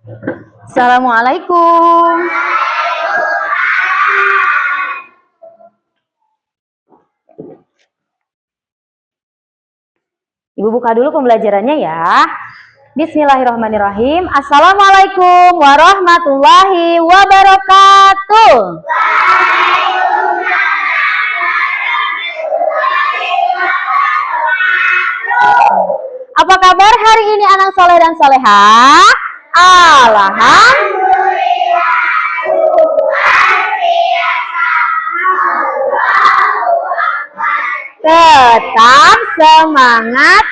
Assalamualaikum. Ibu buka dulu pembelajarannya ya. Bismillahirrahmanirrahim. Assalamualaikum warahmatullahi wabarakatuh. Apa kabar hari ini anak soleh dan solehah? Alhamdulillah. Tetap semangat.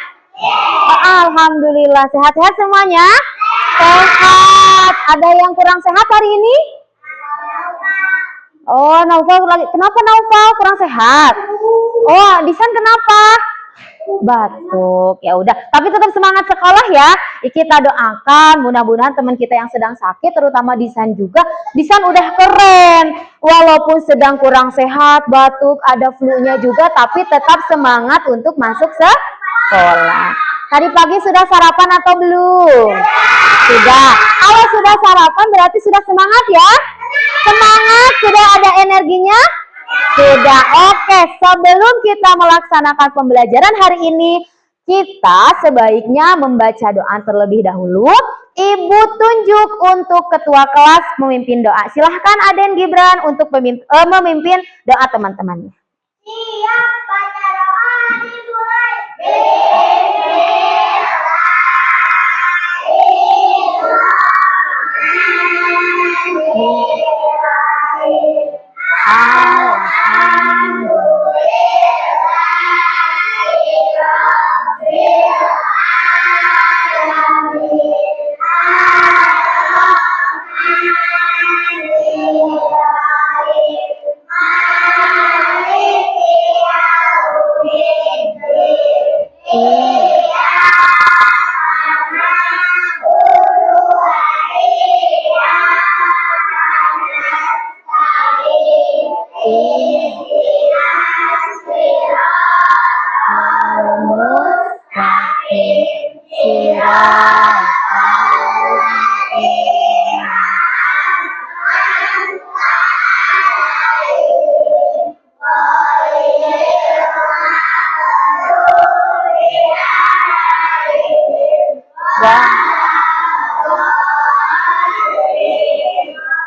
Alhamdulillah. Sehat-sehat semuanya? Sehat. Ada yang kurang sehat hari ini? Oh, Naufal lagi. Kenapa Naufal kurang sehat? Oh, Disan kenapa? Batuk. Ya udah, tapi tetap semangat sekolah ya. Kita doakan mudah-mudahan teman kita yang sedang sakit, terutama Disan juga. Disan udah keren. Walaupun sedang kurang sehat, batuk, ada flu-nya juga, tapi tetap semangat untuk masuk sekolah. Tadi pagi sudah sarapan atau belum? Sudah. Kalau sudah sarapan berarti sudah semangat ya? Semangat, sudah ada energinya? Sudah. Oke, sebelum kita melaksanakan pembelajaran hari ini, kita sebaiknya membaca doa terlebih dahulu. Ibu tunjuk untuk ketua kelas memimpin doa. Silahkan Aden Gibran untuk memimpin doa teman-temannya. Siap, baca doa dimulai.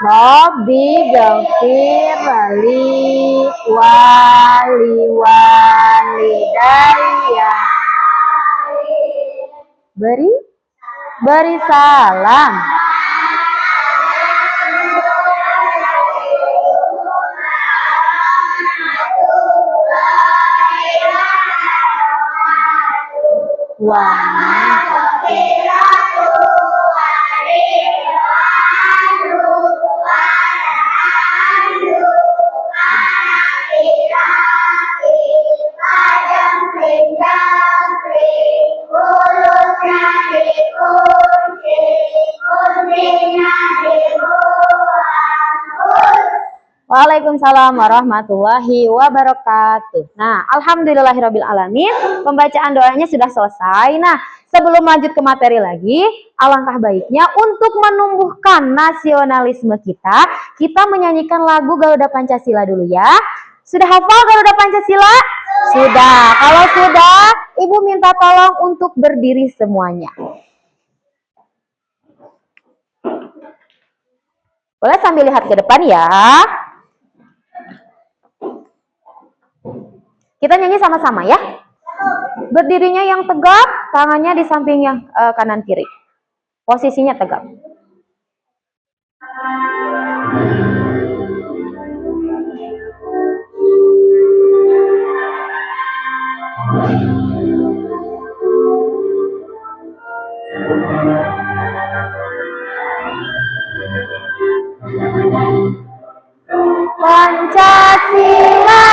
Rabbi ghafir li wali walidayya. Beri salam. Waalaikumsalam warahmatullahi wabarakatuh. Nah, alhamdulillahirabbil alamin, pembacaan doanya sudah selesai. Nah, sebelum lanjut ke materi lagi, alangkah baiknya untuk menumbuhkan nasionalisme kita menyanyikan lagu Garuda Pancasila dulu ya. Sudah hafal Garuda Pancasila? Sudah. Kalau sudah, Ibu minta tolong untuk berdiri semuanya. Boleh sambil lihat ke depan ya. Kita nyanyi sama-sama ya. Berdirinya yang tegap, tangannya di samping yang kanan kiri. Posisinya tegap. Pancasila.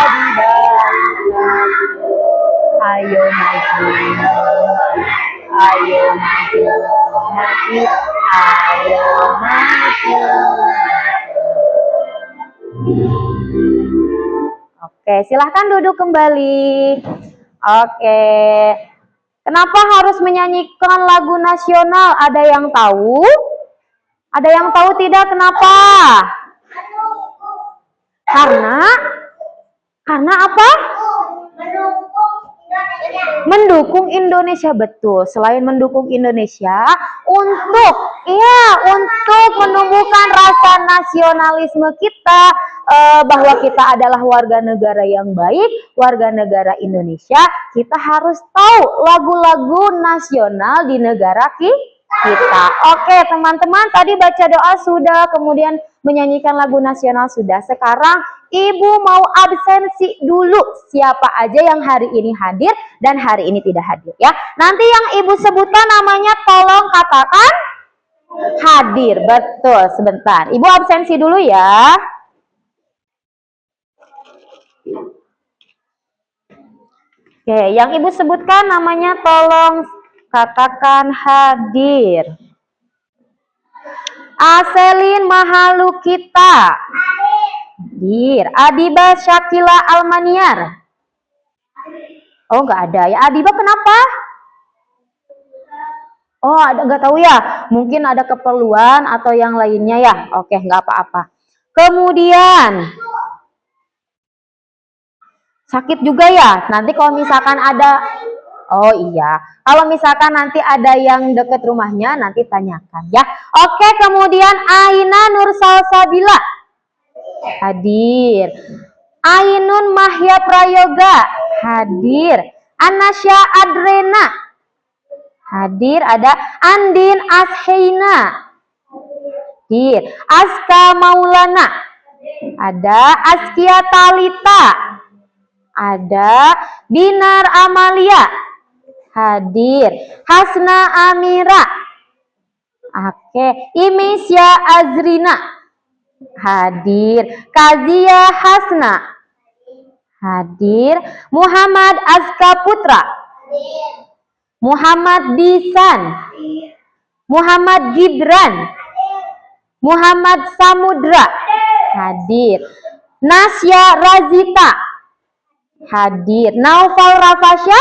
di barisan. Ayo maju, ayo maju, maju, ayo maju. Oke, silahkan duduk kembali. Oke, kenapa harus menyanyikan lagu nasional? Ada yang tahu? Ada yang tahu tidak kenapa? Karena apa? Mendukung Indonesia, betul. Selain mendukung Indonesia, untuk menumbuhkan rasa nasionalisme kita, bahwa kita adalah warga negara yang baik, warga negara Indonesia, kita harus tahu lagu-lagu nasional di negara kita. Oke, teman-teman, tadi baca doa sudah, kemudian menyanyikan lagu nasional sudah. Sekarang Ibu mau absensi dulu siapa aja yang hari ini hadir dan hari ini tidak hadir ya. Nanti yang Ibu sebutkan namanya tolong katakan hadir. Betul, sebentar. Ibu absensi dulu ya. Oke, yang Ibu sebutkan namanya tolong katakan hadir. Aselin Mahalukita hadir. Adiba Syakila Almaniar. Oh, nggak ada ya. Adiba kenapa? Oh, nggak tahu ya. Mungkin ada keperluan atau yang lainnya ya. Oke, nggak apa-apa. Kemudian sakit juga ya. Nanti kalau misalkan ada, oh iya, kalau misalkan nanti ada yang deket rumahnya, nanti tanyakan ya. Oke, kemudian Aina Nursalsabila hadir. Ainun Mahya Prayoga hadir. Anasya Adrena hadir. Ada Andin Asheina hadir. Aska Maulana ada. Askia Talita ada. Binar Amalia hadir. Hasna Amira. Oke. Imisya Azrina hadir. Kazia Hasna hadir. Muhammad Aska Putra hadir. Muhammad Disan hadir. Muhammad Gibran hadir. Muhammad Samudra hadir. Nasya Razita hadir. Naufal Rafasya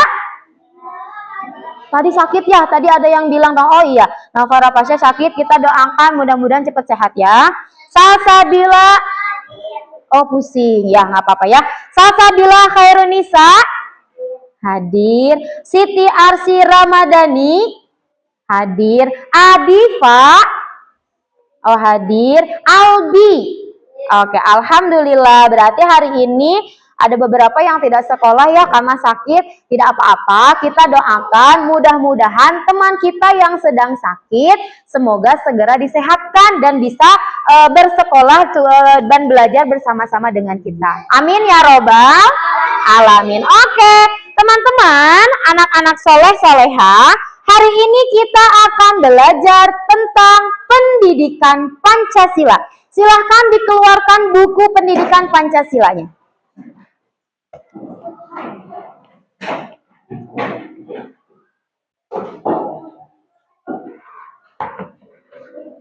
tadi sakit ya, tadi ada yang bilang dong, oh iya, Naufal Rafasya sakit, kita doakan mudah-mudahan cepat sehat ya. Salsabila, oh pusing, ya nggak apa-apa ya. Salsabila Khairunisa hadir. Siti Arsi Ramadhani hadir. Adifa, oh hadir. Albi, oke, alhamdulillah. Berarti hari ini ada beberapa yang tidak sekolah ya karena sakit. Tidak apa-apa, kita doakan mudah-mudahan teman kita yang sedang sakit semoga segera disehatkan dan bisa bersekolah dan belajar bersama-sama dengan kita. Amin ya robbal alamin. Oke, teman-teman, anak-anak soleh soleha, hari ini kita akan belajar tentang pendidikan Pancasila. Silahkan dikeluarkan buku pendidikan Pancasilanya.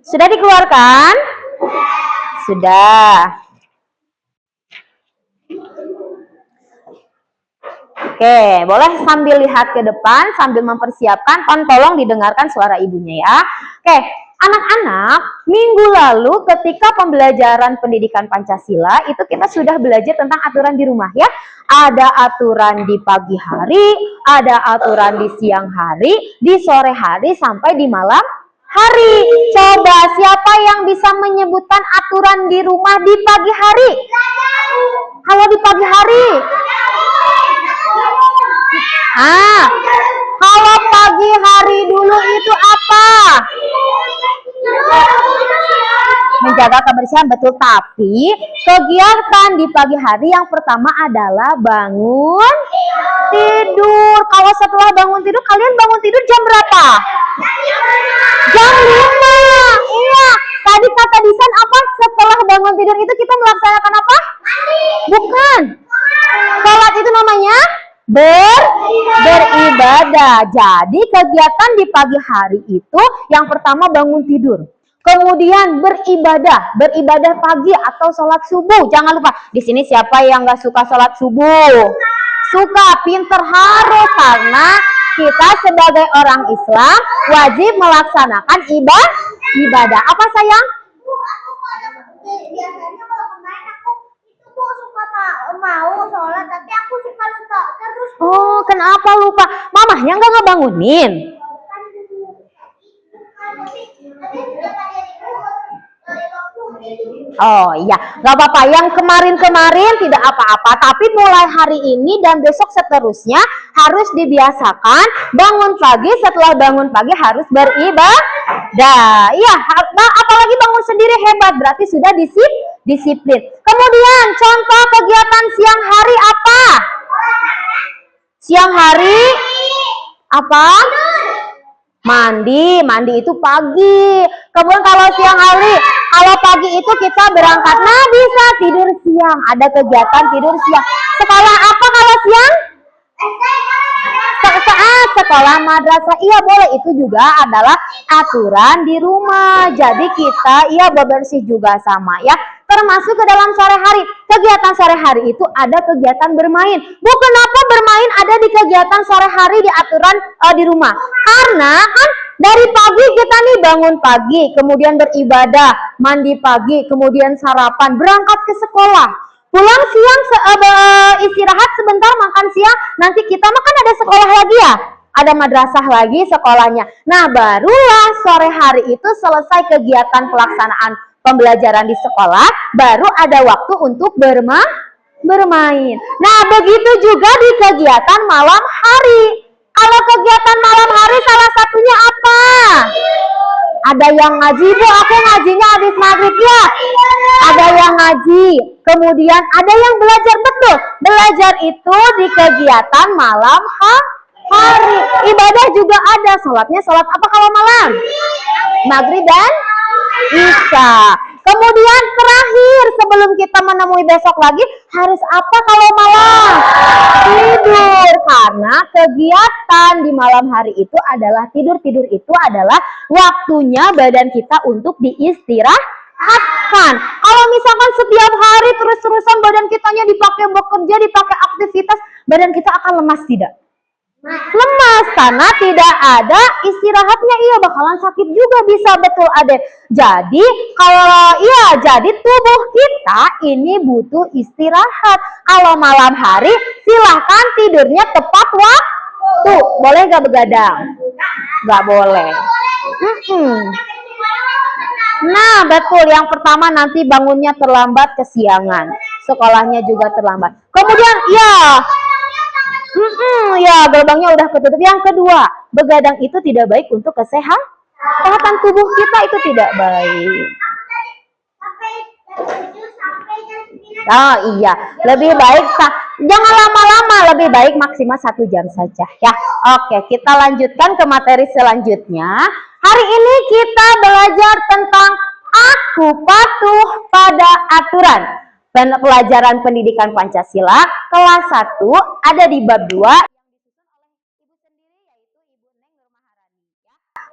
Sudah dikeluarkan? Sudah. Oke, boleh sambil lihat ke depan, sambil mempersiapkan, tolong didengarkan suara ibunya ya. Oke, anak-anak, minggu lalu ketika pembelajaran pendidikan Pancasila, itu kita sudah belajar tentang aturan di rumah ya. Ada aturan di pagi hari, ada aturan di siang hari, di sore hari, sampai di malam hari. Coba siapa yang bisa menyebutkan aturan di rumah di pagi hari? Kalau di pagi hari? Kalau pagi hari dulu itu apa? Menjaga kebersihan, betul. Tapi kegiatan di pagi hari yang pertama adalah bangun tidur. Kalau setelah bangun tidur, kalian bangun tidur jam berapa? Jam 5. Iya. Tadi kata Disan apa? Setelah bangun tidur itu kita melaksanakan apa? Bukan. Sholat itu namanya beribadah. Jadi kegiatan di pagi hari itu yang pertama bangun tidur. Kemudian beribadah pagi atau sholat subuh. Jangan lupa, di sini siapa yang nggak suka sholat subuh? Suka, pinter, harus, karena kita sebagai orang Islam wajib melaksanakan ibadah. Apa sayang? Biasanya kalau kemarin aku itu Bu suka mau sholat tapi aku suka lupa terus. Oh, kenapa lupa? Mamahnya nggak ngebangunin? Oh iya, nggak apa-apa. Yang kemarin-kemarin tidak apa-apa. Tapi mulai hari ini dan besok seterusnya harus dibiasakan bangun pagi. Setelah bangun pagi harus beribadah. Iya, apalagi bangun sendiri hebat. Berarti sudah disiplin. Kemudian contoh kegiatan siang hari apa? Siang hari apa? Mandi itu pagi. Kemudian kalau siang hari, kalau pagi itu kita berangkat, nah bisa tidur siang. Ada kegiatan tidur siang. Sekolah apa kalau siang? Saat sekolah madrasah, iya boleh. Itu juga adalah aturan di rumah. Jadi kita bebersih juga sama ya. Termasuk ke dalam sore hari. Kegiatan sore hari itu ada kegiatan bermain. Bu, kenapa bermain ada di kegiatan sore hari di aturan di rumah? Karena kan dari pagi kita nih bangun pagi, kemudian beribadah, mandi pagi, kemudian sarapan, berangkat ke sekolah. Pulang siang istirahat sebentar makan siang, nanti kita makan ada sekolah lagi ya. Ada madrasah lagi sekolahnya. Nah, barulah sore hari itu selesai kegiatan pelaksanaan pembelajaran di sekolah, baru ada waktu untuk bermain. Nah, begitu juga di kegiatan malam hari. Kalau kegiatan malam hari salah satunya apa? Ada yang ngaji, Bu, aku ngajinya habis maghrib ya. Ada yang ngaji, kemudian ada yang belajar, betul. Belajar itu di kegiatan malam hari. Ibadah juga ada, sholatnya sholat apa kalau malam? Maghrib dan Isya. Kemudian terakhir sebelum kita menemui besok lagi, harus apa kalau malam? Tidur. Karena kegiatan di malam hari itu adalah tidur. Tidur itu adalah waktunya badan kita untuk diistirahatkan. Kalau misalkan setiap hari terus-terusan badan kitanya dipakai bekerja, dipakai aktivitas, badan kita akan lemas tidak? Lemas karena tidak ada istirahatnya, bakalan sakit juga bisa, betul Ade. Jadi jadi tubuh kita ini butuh istirahat. Kalau malam hari silahkan tidurnya tepat waktu. Boleh gak begadang? Gak boleh. Nah, betul. Yang pertama nanti bangunnya terlambat, kesiangan. Sekolahnya juga terlambat. Kemudian gerbangnya udah ketutup. Yang kedua, begadang itu tidak baik untuk kesehatan tubuh kita, itu tidak baik. Oh iya, lebih baik jangan lama-lama, lebih baik maksimal 1 jam saja ya. Oke, kita lanjutkan ke materi selanjutnya. Hari ini kita belajar tentang aku patuh pada aturan. Pelajaran pendidikan Pancasila kelas 1 ada di bab 2.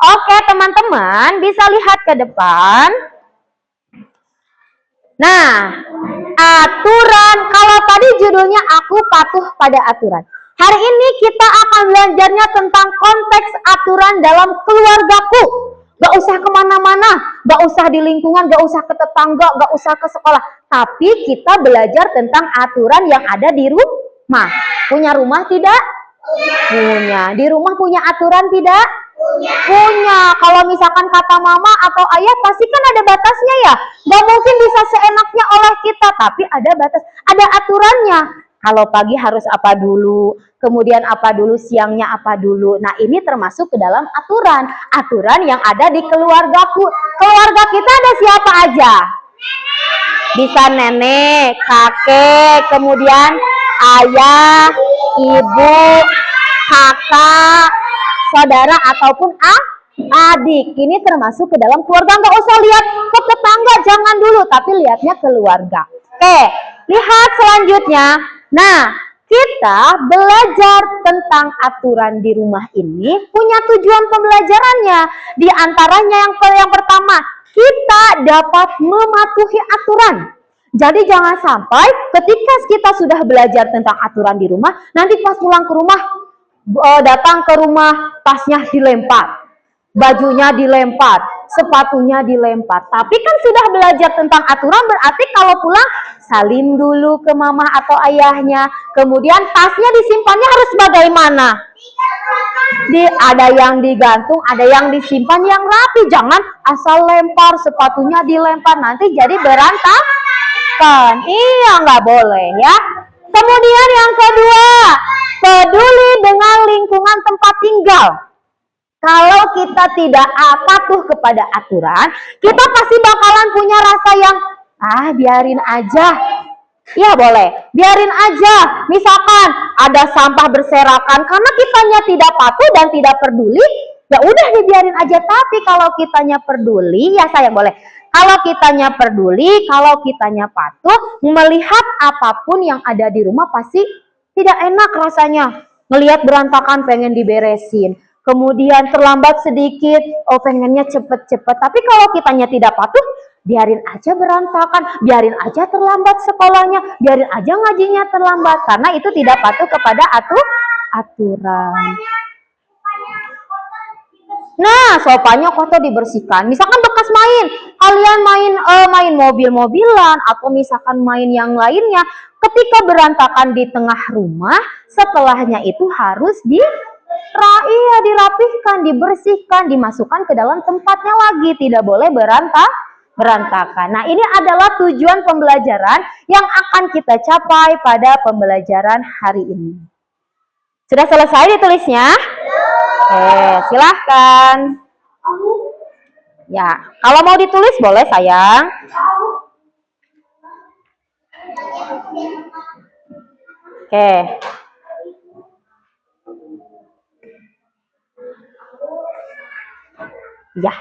Oke, teman-teman bisa lihat ke depan. Nah, aturan, kalau tadi judulnya aku patuh pada aturan. Hari ini kita akan belajarnya tentang konteks aturan dalam keluargaku. Gak usah kemana-mana, gak usah di lingkungan, gak usah ke tetangga, gak usah ke sekolah. Tapi kita belajar tentang aturan yang ada di rumah. Punya rumah tidak? Punya. Di rumah punya aturan tidak? Punya. Kalau misalkan kata mama atau ayah pasti kan ada batasnya ya. Gak mungkin bisa seenaknya oleh kita, tapi ada batas, ada aturannya. Kalau pagi harus apa dulu, kemudian apa dulu, siangnya apa dulu. Nah, ini termasuk ke dalam aturan yang ada di keluargaku. Keluarga kita ada siapa aja? Bisa nenek, kakek, kemudian ayah, ibu, kakak, saudara ataupun adik. Ini termasuk ke dalam keluarga. Nggak usah lihat ke tetangga, jangan dulu, tapi lihatnya keluarga. Oke, lihat selanjutnya. Nah, kita belajar tentang aturan di rumah ini punya tujuan pembelajarannya. Di antaranya yang pertama, kita dapat mematuhi aturan. Jadi jangan sampai ketika kita sudah belajar tentang aturan di rumah, nanti pas pulang ke rumah, datang ke rumah, tasnya dilempar, bajunya dilempar, sepatunya dilempar. Tapi kan sudah belajar tentang aturan, berarti kalau pulang salim dulu ke mama atau ayahnya. Kemudian tasnya disimpannya harus bagaimana? Ada yang digantung, ada yang disimpan yang rapi. Jangan asal lempar, sepatunya dilempar, nanti jadi berantakan. Iya, nggak boleh ya. Kemudian yang kedua, peduli dengan lingkungan tempat tinggal. Kalau kita tidak patuh kepada aturan, kita pasti bakalan punya rasa yang biarin aja. Iya boleh, biarin aja. Misalkan ada sampah berserakan karena kitanya tidak patuh dan tidak peduli, ya udah dibiarin aja. Tapi kalau kitanya peduli, ya sayang boleh. Kalau kitanya peduli, kalau kitanya patuh, melihat apapun yang ada di rumah pasti tidak enak rasanya. Melihat berantakan pengen diberesin. Kemudian terlambat sedikit, pengennya cepet-cepet. Tapi kalau kitanya tidak patuh, biarin aja berantakan, biarin aja terlambat sekolahnya, biarin aja ngajinya terlambat. Karena itu tidak patuh kepada aturan. Nah, sofanya kotor dibersihkan. Misalkan bekas main, kalian main mobil-mobilan atau misalkan main yang lainnya, ketika berantakan di tengah rumah, setelahnya itu harus dirapihkan, dibersihkan, dimasukkan ke dalam tempatnya lagi, tidak boleh berantakan. Nah, ini adalah tujuan pembelajaran yang akan kita capai pada pembelajaran hari ini. Sudah selesai ditulisnya? Silahkan. Ya, kalau mau ditulis boleh sayang. Oke. Ya.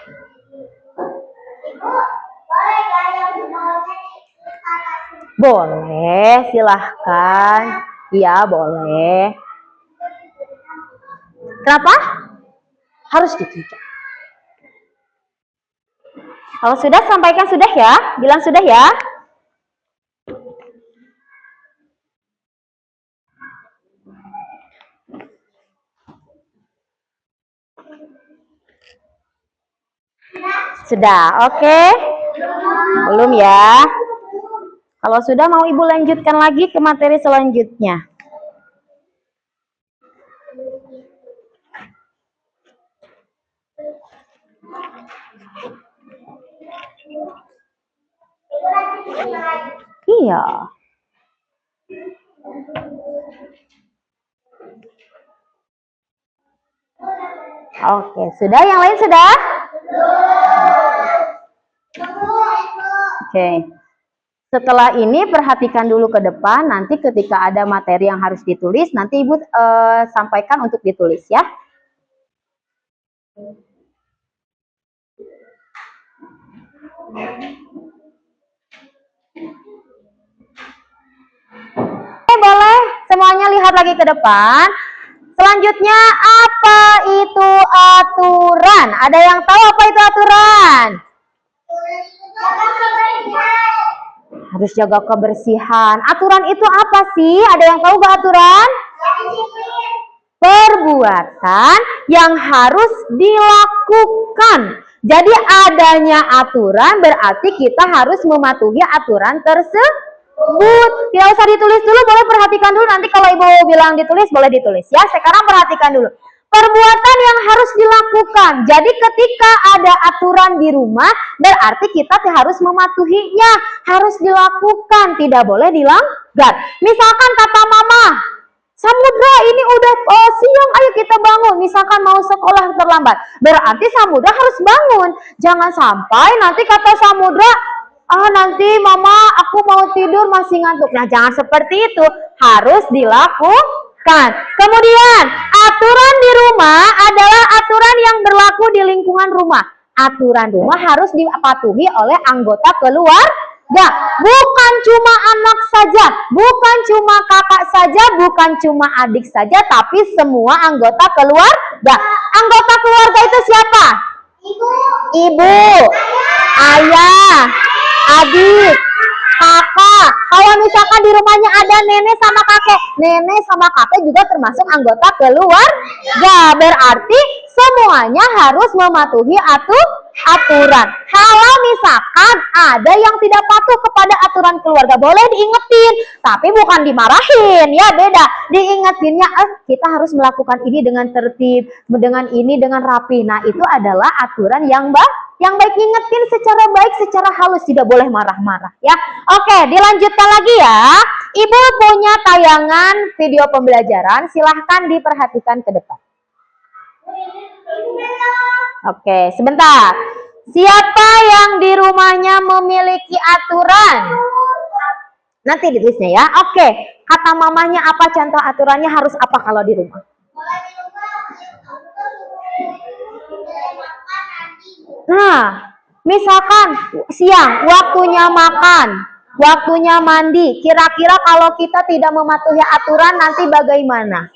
Boleh, silahkan. Iya, boleh. Kenapa? Harus ditulis. Kalau sudah, sampaikan sudah ya. Bilang sudah ya. Sudah, oke. Belum ya. Kalau sudah, mau Ibu lanjutkan lagi ke materi selanjutnya. Iya. Oke, sudah? Yang lain sudah? Oke. Setelah ini perhatikan dulu ke depan, nanti ketika ada materi yang harus ditulis, nanti Ibu sampaikan untuk ditulis ya. Oke, boleh semuanya lihat lagi ke depan. Selanjutnya, apa itu aturan? Ada yang tahu apa itu aturan? Harus jaga kebersihan. Aturan itu apa sih? Ada yang tahu gak aturan? Perbuatan yang harus dilakukan. Jadi adanya aturan berarti kita harus mematuhi aturan tersebut. Tidak usah ditulis dulu, boleh perhatikan dulu. Nanti kalau Ibu bilang ditulis, boleh ditulis ya. Sekarang perhatikan dulu. Perbuatan yang harus dilakukan. Jadi ketika ada aturan di rumah, berarti kita harus mematuhinya. Harus dilakukan, tidak boleh dilanggar. Misalkan kata mama, Samudra ini udah siang, ayo kita bangun. Misalkan mau sekolah terlambat, berarti Samudra harus bangun. Jangan sampai nanti kata Samudra, nanti mama aku mau tidur masih ngantuk. Nah, jangan seperti itu. Harus Kan. Kemudian, aturan di rumah adalah aturan yang berlaku di lingkungan rumah. Aturan rumah harus dipatuhi oleh anggota keluarga. Bukan cuma anak saja, bukan cuma kakak saja, bukan cuma adik saja, tapi semua anggota keluarga. Anggota keluarga itu siapa? Ibu, ayah, adik, kakak. Kalau misalkan di rumahnya ada nenek sama kakek juga termasuk anggota keluarga. Berarti semuanya harus mematuhi aturan. Kalau misalkan ada yang tidak patuh kepada aturan keluarga, boleh diingetin, tapi bukan dimarahin, ya beda. Diingetinnya, kita harus melakukan ini dengan tertib, dengan rapi. Nah, itu adalah aturan yang baik. Yang baik, ingetin secara baik, secara halus, tidak boleh marah-marah, ya. Oke, dilanjutkan lagi ya. Ibu punya tayangan video pembelajaran, silahkan diperhatikan ke depan. Oke, sebentar. Siapa yang di rumahnya memiliki aturan? Nanti ditulisnya ya. Oke, kata mamanya apa, contoh aturannya harus apa kalau di rumah? Nah, misalkan siang, waktunya makan, waktunya mandi. Kira-kira kalau kita tidak mematuhi aturan nanti bagaimana?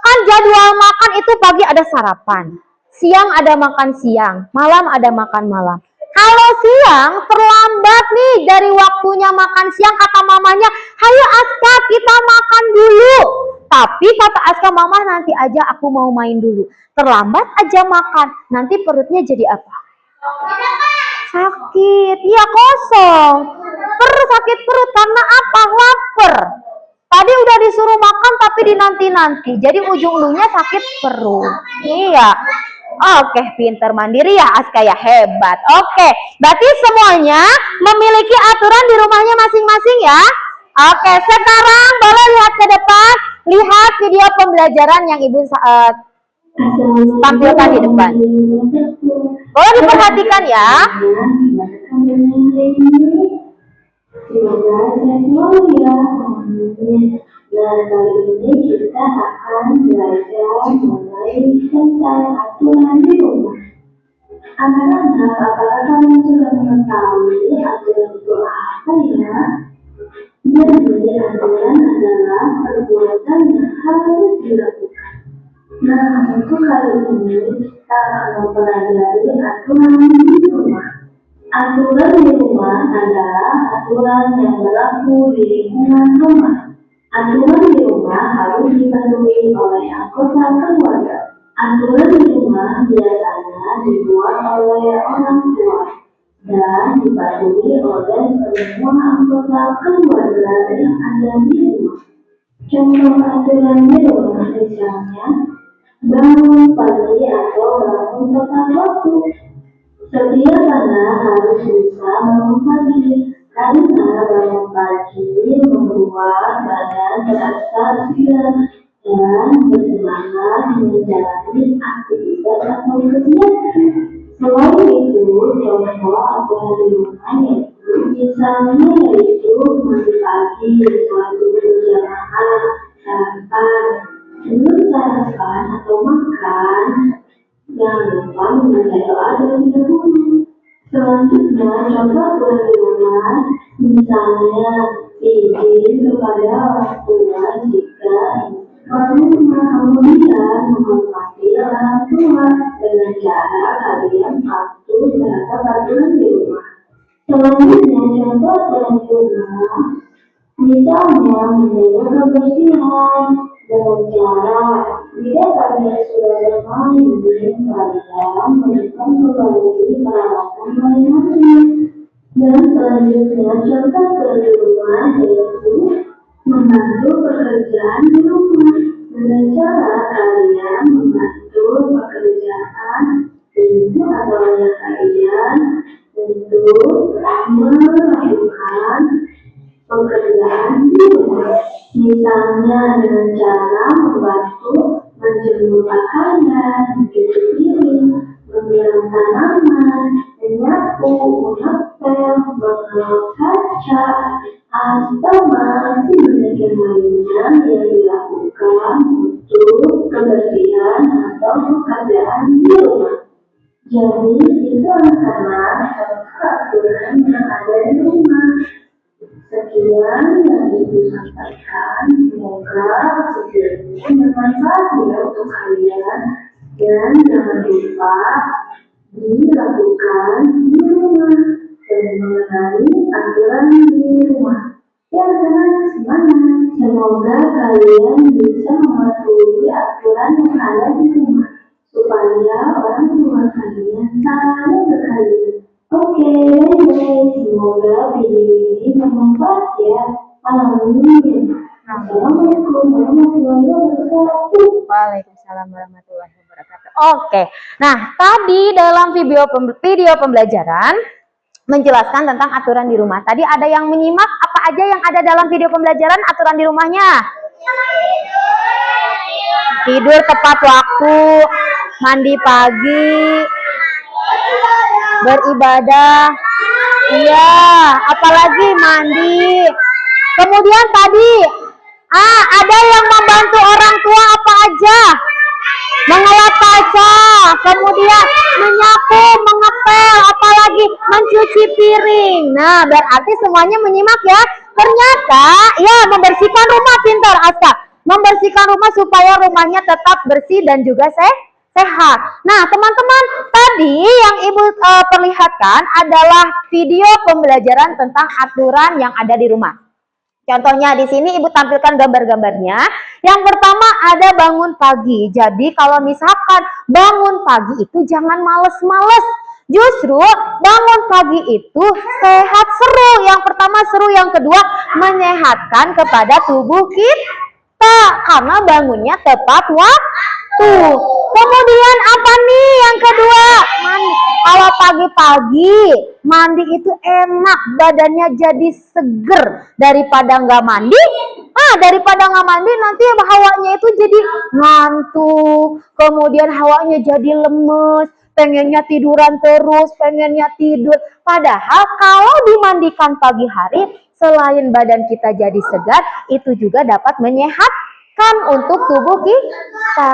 Kan jadwal makan itu pagi ada sarapan, siang ada makan siang, malam ada makan malam. Kalau siang terlambat nih dari waktunya makan siang, kata mamanya, "Hayo Aska, kita makan dulu." Tapi kata Aska, "Mama nanti aja, aku mau main dulu." Terlambat aja makan, nanti perutnya jadi apa? Sakit, iya kosong. Sakit perut karena apa? Lapar. Tadi udah disuruh makan tapi dinanti-nanti, jadi ujung-ujungnya sakit perut. Iya. Oke, pinter mandiri ya Aska ya, hebat. Oke, berarti semuanya memiliki aturan di rumahnya masing-masing ya. Oke, sekarang boleh lihat ke depan, lihat video pembelajaran yang Ibu tampilkan di depan. Boleh diperhatikan ya. Nah, kali ini kita akan belajar mengenai tentang aturan di rumah. Anak-anak, apakah kalian sudah mengetahui aturan itu apa ya? Jadi, aturan adalah perbuatan yang harus dilakukan. Nah, untuk kali ini kita akan mempelajari aturan di rumah. Aturan di rumah adalah aturan yang berlaku di lingkungan rumah. Aturan di rumah harus dipatuhi oleh anggota keluarga. Aturan di rumah biasanya dibuat oleh orang tua dan dipatuhi oleh semua anggota keluarga yang ada di rumah. Contoh aturan di rumah misalnya, bangun pagi atau bangun tepat waktu. Setiap anak harus bisa bangun pagi, karena bangun pagi membuat badan terasa segar dan bersemangat menjalani aktivitas atau kegiatan. Selain itu, contoh aturan di rumah yaitu mandi pagi, suatu berjamaah, sarapan. Sebelum sarapan atau makan, jangan lupa membaca doa terlebih dahulu. Selanjutnya, contoh aturan di rumah, misalnya izin kepada orang tua jika rumah, kemudian menghormati orang tua dengan cara kalian patuh terhadap aturan di rumah. Selanjutnya, contoh aturan di rumah, misalnya menjaga kebersihan dengan cara jika kalian sudah bermain, kalian memberikan kembali peralatan main-main. Dan selanjutnya, contoh di rumah yaitu membantu pekerjaan di rumah dengan cara kalian membantu pekerjaan ibu atau ayah kalian untuk melakukan pekerjaan di rumah. Misalnya dengan cara membantu menjemur pakaian, mencuci piring, menyiram tanaman, menyapu, mengepel, mengelap kaca, atau masih banyak yang lainnya yang pekerjaan di rumah. Jadi itu karena aturan yang ada di rumah. Sekian yang Ibu sampaikan, semoga video ini bermanfaat ya untuk kalian, dan jangan lupa dilakukan di rumah dan mengenali aturan di rumah. Ya, dengan semangat. Semoga kalian bisa mematuhi aturan yang ada di rumah supaya orang tua kalian saling berkalian. Oke, semoga video ini bermanfaat ya. Amin. Assalamualaikum warahmatullahi wabarakatuh. Waalaikumsalam warahmatullahi wabarakatuh. Oke, nah tadi dalam video pembelajaran menjelaskan tentang aturan di rumah. Tadi ada yang menyimak apa aja yang ada dalam video pembelajaran aturan di rumahnya? Tidur tepat waktu, mandi pagi, beribadah, iya, apalagi mandi. Kemudian tadi, ada yang membantu orang tua apa aja? Mengelap kaca, kemudian menyapu, mengepel, apalagi mencuci piring. Nah, berarti semuanya menyimak ya. Ternyata, ya membersihkan rumah, pintar Aska. Membersihkan rumah supaya rumahnya tetap bersih dan juga sehat. Nah, teman-teman, tadi yang Ibu perlihatkan adalah video pembelajaran tentang aturan yang ada di rumah. Contohnya di sini Ibu tampilkan gambar-gambarnya. Yang pertama ada bangun pagi. Jadi kalau misalkan bangun pagi itu jangan males-males. Justru bangun pagi itu sehat, seru. Yang pertama seru, yang kedua menyehatkan kepada tubuh kita. Karena bangunnya tepat waktu. Kemudian apa nih yang kedua? Mandi. Kalau pagi-pagi mandi itu enak, badannya jadi seger daripada nggak mandi. Daripada nggak mandi nanti hawanya itu jadi ngantuk, kemudian hawanya jadi lemes, pengennya tiduran terus, pengennya tidur. Padahal kalau dimandikan pagi hari, selain badan kita jadi segar, itu juga dapat menyehatkan untuk tubuh kita.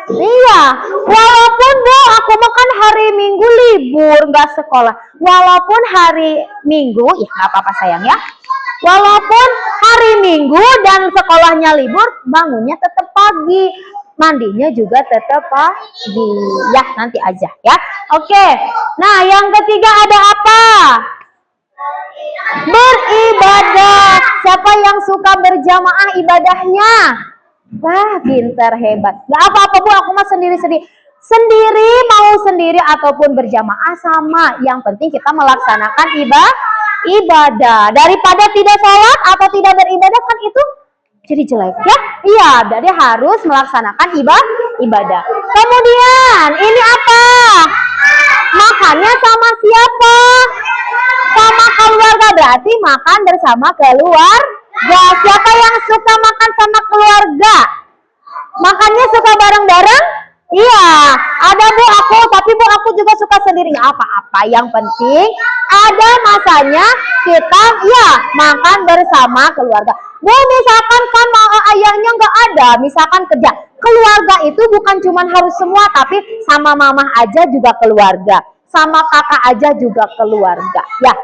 Iya, walaupun Bu, aku makan hari Minggu libur, nggak sekolah. Walaupun hari Minggu, ya nggak apa-apa sayang ya. Walaupun hari Minggu dan sekolahnya libur, bangunnya tetap pagi. Mandinya juga tetap pagi. Ya, nanti aja ya. Oke, nah yang ketiga ada apa? Beribadah. Siapa yang suka berjamaah ibadahnya? Wah, pintar, hebat. Gak apa-apa Bu, aku mah sendiri-sendiri. Sendiri, mau sendiri ataupun berjamaah sama. Yang penting kita melaksanakan ibadah. Daripada tidak sholat atau tidak beribadah kan itu jadi jelek ya. Iya, jadi harus melaksanakan ibadah. Kemudian, ini apa? Makannya sama siapa? Sama keluarga, berarti makan bersama keluarga. Siapa yang suka makan sama keluarga? Makannya suka bareng-bareng? Iya, ada Bu aku, tapi Bu aku juga suka sendiri. Nggak apa-apa, yang penting ada masanya kita ya makan bersama keluarga. Bu, misalkan kan ayahnya nggak ada, misalkan kerja. Keluarga itu bukan cuma harus semua, tapi sama mama aja juga keluarga. Sama kakak aja juga keluarga. Ya,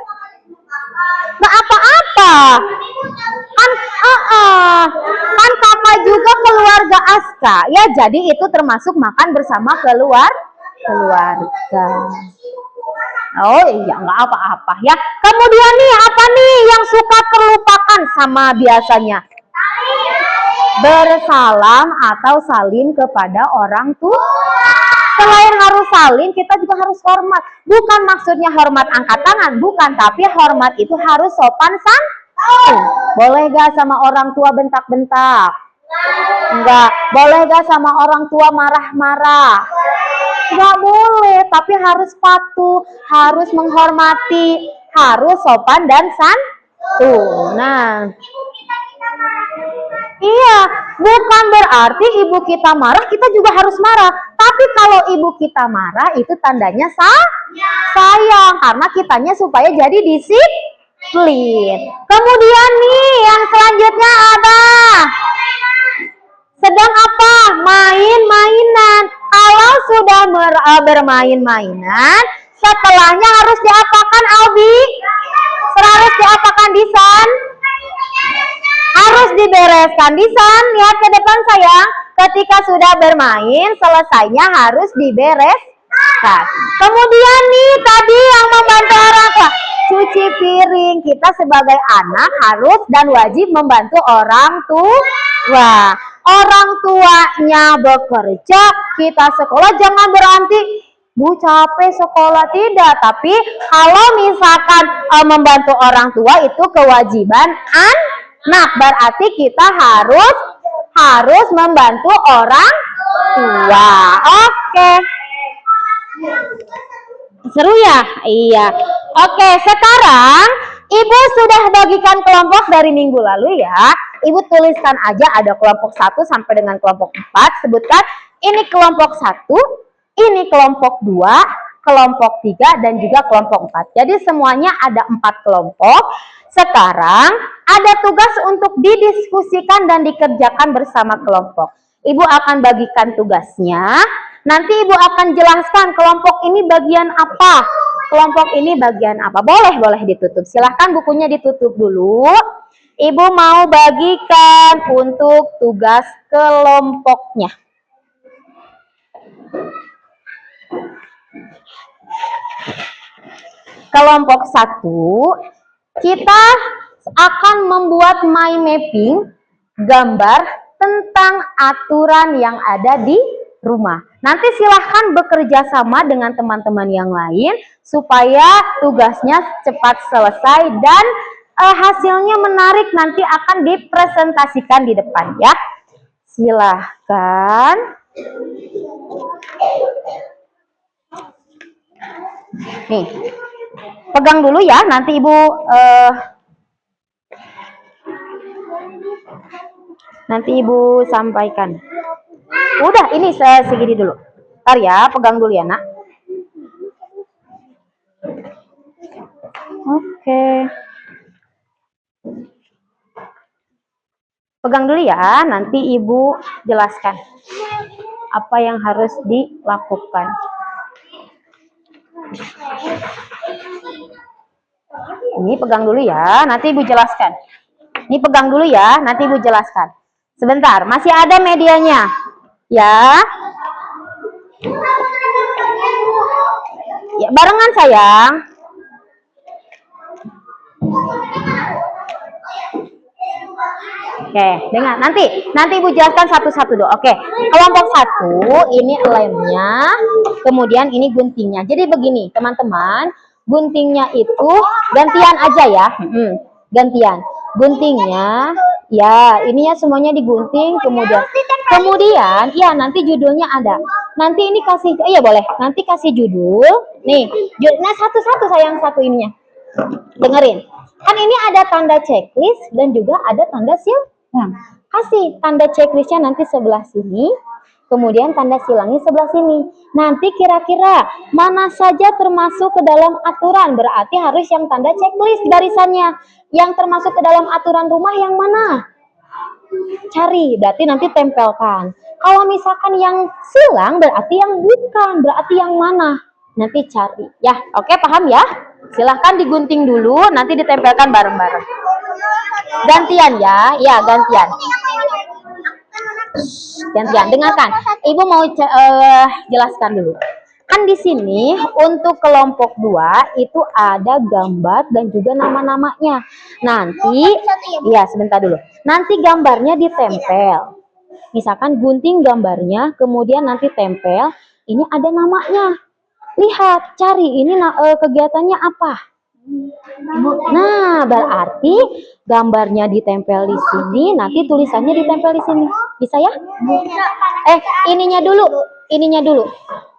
nggak apa-apa. Kan kakak juga keluarga Aska. Ya, jadi itu termasuk makan bersama keluarga. Oh iya, nggak apa-apa ya. Kemudian nih, apa nih yang suka terlupakan sama biasanya? Bersalam atau salim kepada orang tua. Selain harus salim, kita juga harus hormat. Bukan maksudnya hormat angkat tangan, bukan. Tapi hormat itu harus sopan santun. Boleh gak sama orang tua bentak-bentak? Enggak. Boleh gak sama orang tua marah-marah? Enggak boleh, tapi harus patuh, harus menghormati, harus sopan dan santun. Nah, iya, bukan berarti ibu kita marah, kita juga harus marah. Tapi kalau ibu kita marah, itu tandanya sayang. Karena kitanya supaya jadi disiplin. Kemudian nih, yang selanjutnya ada Sedang apa? Main-mainan. Kalau sudah bermain-mainan, setelahnya harus diapakan, Albi? Harus diapakan, Disan? Harus dibereskan. Disan, lihat ke depan sayang. Ketika sudah bermain, selesainya harus dibereskan. Kemudian nih tadi yang membantu orang tua, cuci piring. Kita sebagai anak harus dan wajib membantu orang tua. Orang tuanya bekerja, kita sekolah, jangan berarti Bu capek sekolah, tidak. Tapi kalau misalkan membantu orang tua itu kewajiban anak, berarti kita harus membantu orang tua. Oke. Seru ya? Iya. Oke, sekarang Ibu sudah bagikan kelompok dari minggu lalu ya. Ibu tuliskan aja ada kelompok 1 sampai dengan kelompok 4. Sebutkan ini kelompok 1, ini kelompok 2, kelompok 3, dan juga kelompok 4. Jadi semuanya ada 4 kelompok. Sekarang ada tugas untuk didiskusikan dan dikerjakan bersama kelompok. Ibu akan bagikan tugasnya. Nanti Ibu akan jelaskan kelompok ini bagian apa, kelompok ini bagian apa. Boleh ditutup. Silahkan bukunya ditutup dulu. Ibu mau bagikan untuk tugas kelompoknya. Kelompok 1, kita akan membuat mind mapping, gambar tentang aturan yang ada di rumah. Nanti silahkan bekerja sama dengan teman-teman yang lain supaya tugasnya cepat selesai dan hasilnya menarik, nanti akan dipresentasikan di depan ya. Silahkan. Nih, pegang dulu ya, nanti Ibu sampaikan. Udah, ini saya segini dulu. Ntar ya, pegang dulu ya nak. Oke. Pegang dulu ya, nanti Ibu jelaskan apa yang harus dilakukan. Ini pegang dulu ya, nanti Ibu jelaskan. Ini pegang dulu ya, nanti Ibu jelaskan. Sebentar, masih ada medianya. Ya. Ya, barengan sayang. Oke, dengar. Nanti Ibu jelaskan satu-satu dulu. Oke, kelompok 1 ini lemnya, kemudian ini guntingnya. Jadi begini, teman-teman, guntingnya itu gantian aja ya. Gantian. Guntingnya, ya, ininya semuanya digunting, kemudian, ya nanti judulnya ada. Nanti ini kasih, iya boleh. Nanti kasih judul. Nih, nah satu-satu sayang, satu ininya. Dengerin. Kan ini ada tanda checklist dan juga ada tanda silang. Kasih tanda checklistnya nanti sebelah sini, kemudian tanda silangnya sebelah sini. Nanti kira-kira mana saja termasuk ke dalam aturan, berarti harus yang tanda checklist barisannya. Yang termasuk ke dalam aturan rumah yang mana? Cari, berarti nanti tempelkan. Kalau misalkan yang silang, berarti yang bukan, berarti yang mana? Nanti cari. Ya, oke, paham ya? Silahkan digunting dulu, nanti ditempelkan bareng-bareng. Gantian ya, ya gantian. Gantian, dengarkan. Ibu mau jelaskan dulu. Kan di sini untuk kelompok 2 itu ada gambar dan juga nama-namanya. Nanti, ya sebentar dulu. Nanti gambarnya ditempel. Misalkan gunting gambarnya, kemudian nanti tempel. Ini ada namanya. Lihat, cari ini kegiatannya apa. Nah, berarti gambarnya ditempel di sini, nanti tulisannya ditempel di sini. Bisa ya? Ininya dulu.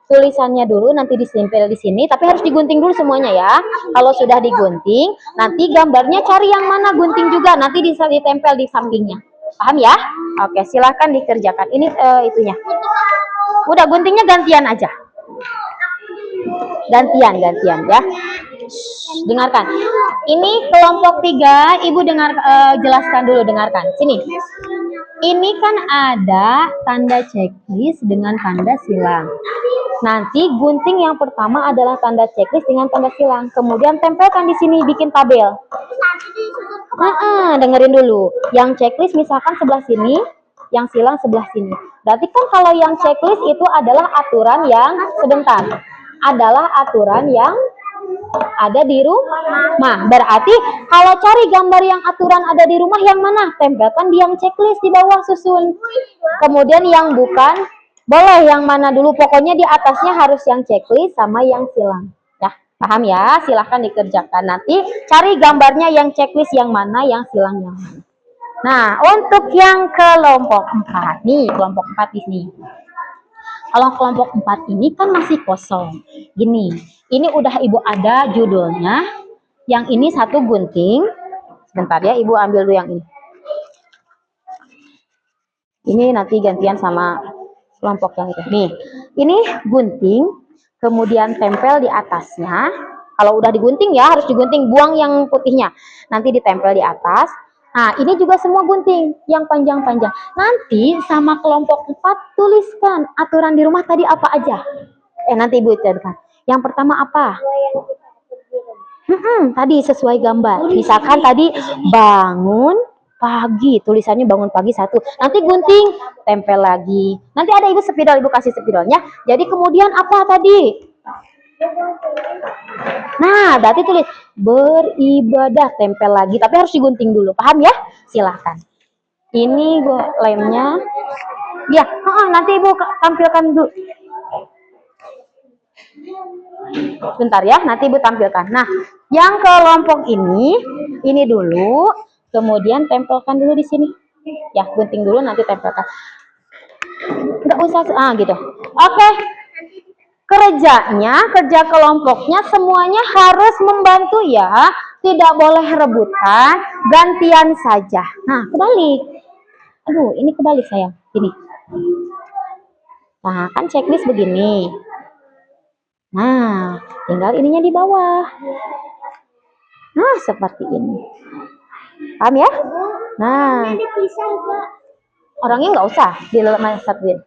Tulisannya dulu nanti ditempel di sini, tapi harus digunting dulu semuanya ya. Kalau sudah digunting, nanti gambarnya cari yang mana, gunting juga, nanti bisa ditempel di sampingnya. Paham ya? Oke, silahkan dikerjakan. Ini itunya. Udah, guntingnya gantian aja. Gantian ya. Dengarkan. Ini kelompok 3, Ibu jelaskan dulu, dengarkan. Sini. ini kan ada tanda checklist dengan tanda silang. Nanti gunting yang pertama adalah tanda checklist dengan tanda silang. Kemudian tempelkan di sini, bikin tabel. Nanti disusun ke bawah. Dengerin dulu. Yang checklist misalkan sebelah sini, yang silang sebelah sini. Berarti kan kalau yang checklist itu adalah aturan yang sebentar. Adalah aturan yang ada di rumah. Berarti kalau cari gambar yang aturan ada di rumah yang mana? Tempelkan di yang checklist di bawah, susun. Kemudian yang bukan, boleh yang mana dulu. Pokoknya di atasnya harus yang checklist sama yang silang. Ya, paham ya? Silahkan dikerjakan. Nanti cari gambarnya yang checklist yang mana, yang silang yang mana. Nah, untuk yang kelompok 4. Nih, kelompok 4 di sini. Kalau kelompok 4 ini kan masih kosong. Gini, ini udah Ibu ada judulnya. Yang ini satu gunting. Sebentar ya, Ibu ambil dulu yang ini. Ini nanti gantian sama kelompok yang itu. Nih, ini gunting, kemudian tempel di atasnya. Kalau udah digunting ya, harus digunting, buang yang putihnya. Nanti ditempel di atas. Nah, ini juga semua gunting yang panjang-panjang. Nanti sama kelompok 4 tuliskan aturan di rumah tadi apa aja. Nanti Ibu catatkan. Yang pertama apa? Tadi sesuai gambar. Misalkan tadi bangun pagi, tulisannya bangun pagi 1. Nanti gunting, tempel lagi. Nanti ada Ibu spidol, Ibu kasih spidolnya. Jadi kemudian apa tadi? Nah, berarti tulis beribadah, tempel lagi, tapi harus digunting dulu. Paham ya? Silahkan. Ini lemnya. Ya, nanti Ibu tampilkan dulu. Bentar ya, nanti Ibu tampilkan. Nah, yang kelompok ini dulu, kemudian tempelkan dulu di sini. Ya, gunting dulu, nanti tempelkan. Enggak usah, gitu. Oke. Kerja kelompoknya semuanya harus membantu ya. Tidak boleh rebutan, gantian saja. Nah, kebalik. Aduh, ini kebalik sayang. Gini. Nah, kan checklist begini. Nah, tinggal ininya di bawah. Nah, seperti ini. Paham ya? Nah, orangnya nggak usah satuin.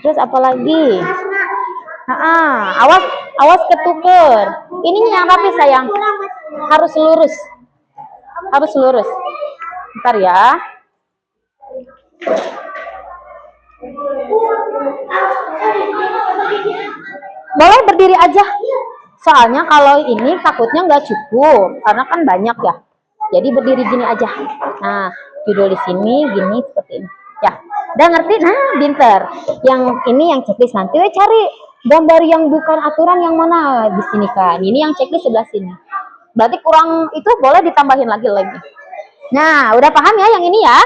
Terus apa lagi? Awas ketuker. Ini yang rapi sayang. Harus lurus. Bentar ya. Boleh berdiri aja. Soalnya kalau ini takutnya nggak cukup, karena kan banyak ya. Jadi berdiri gini aja. Nah, judul di sini gini seperti ini. Ya, udah ngerti? Nah, pinter. Yang ini yang checklist, nanti cari gambar yang bukan aturan yang mana di sini kan. Ini yang checklist sebelah sini. Berarti kurang itu boleh ditambahin lagi. Nah, udah paham ya yang ini ya?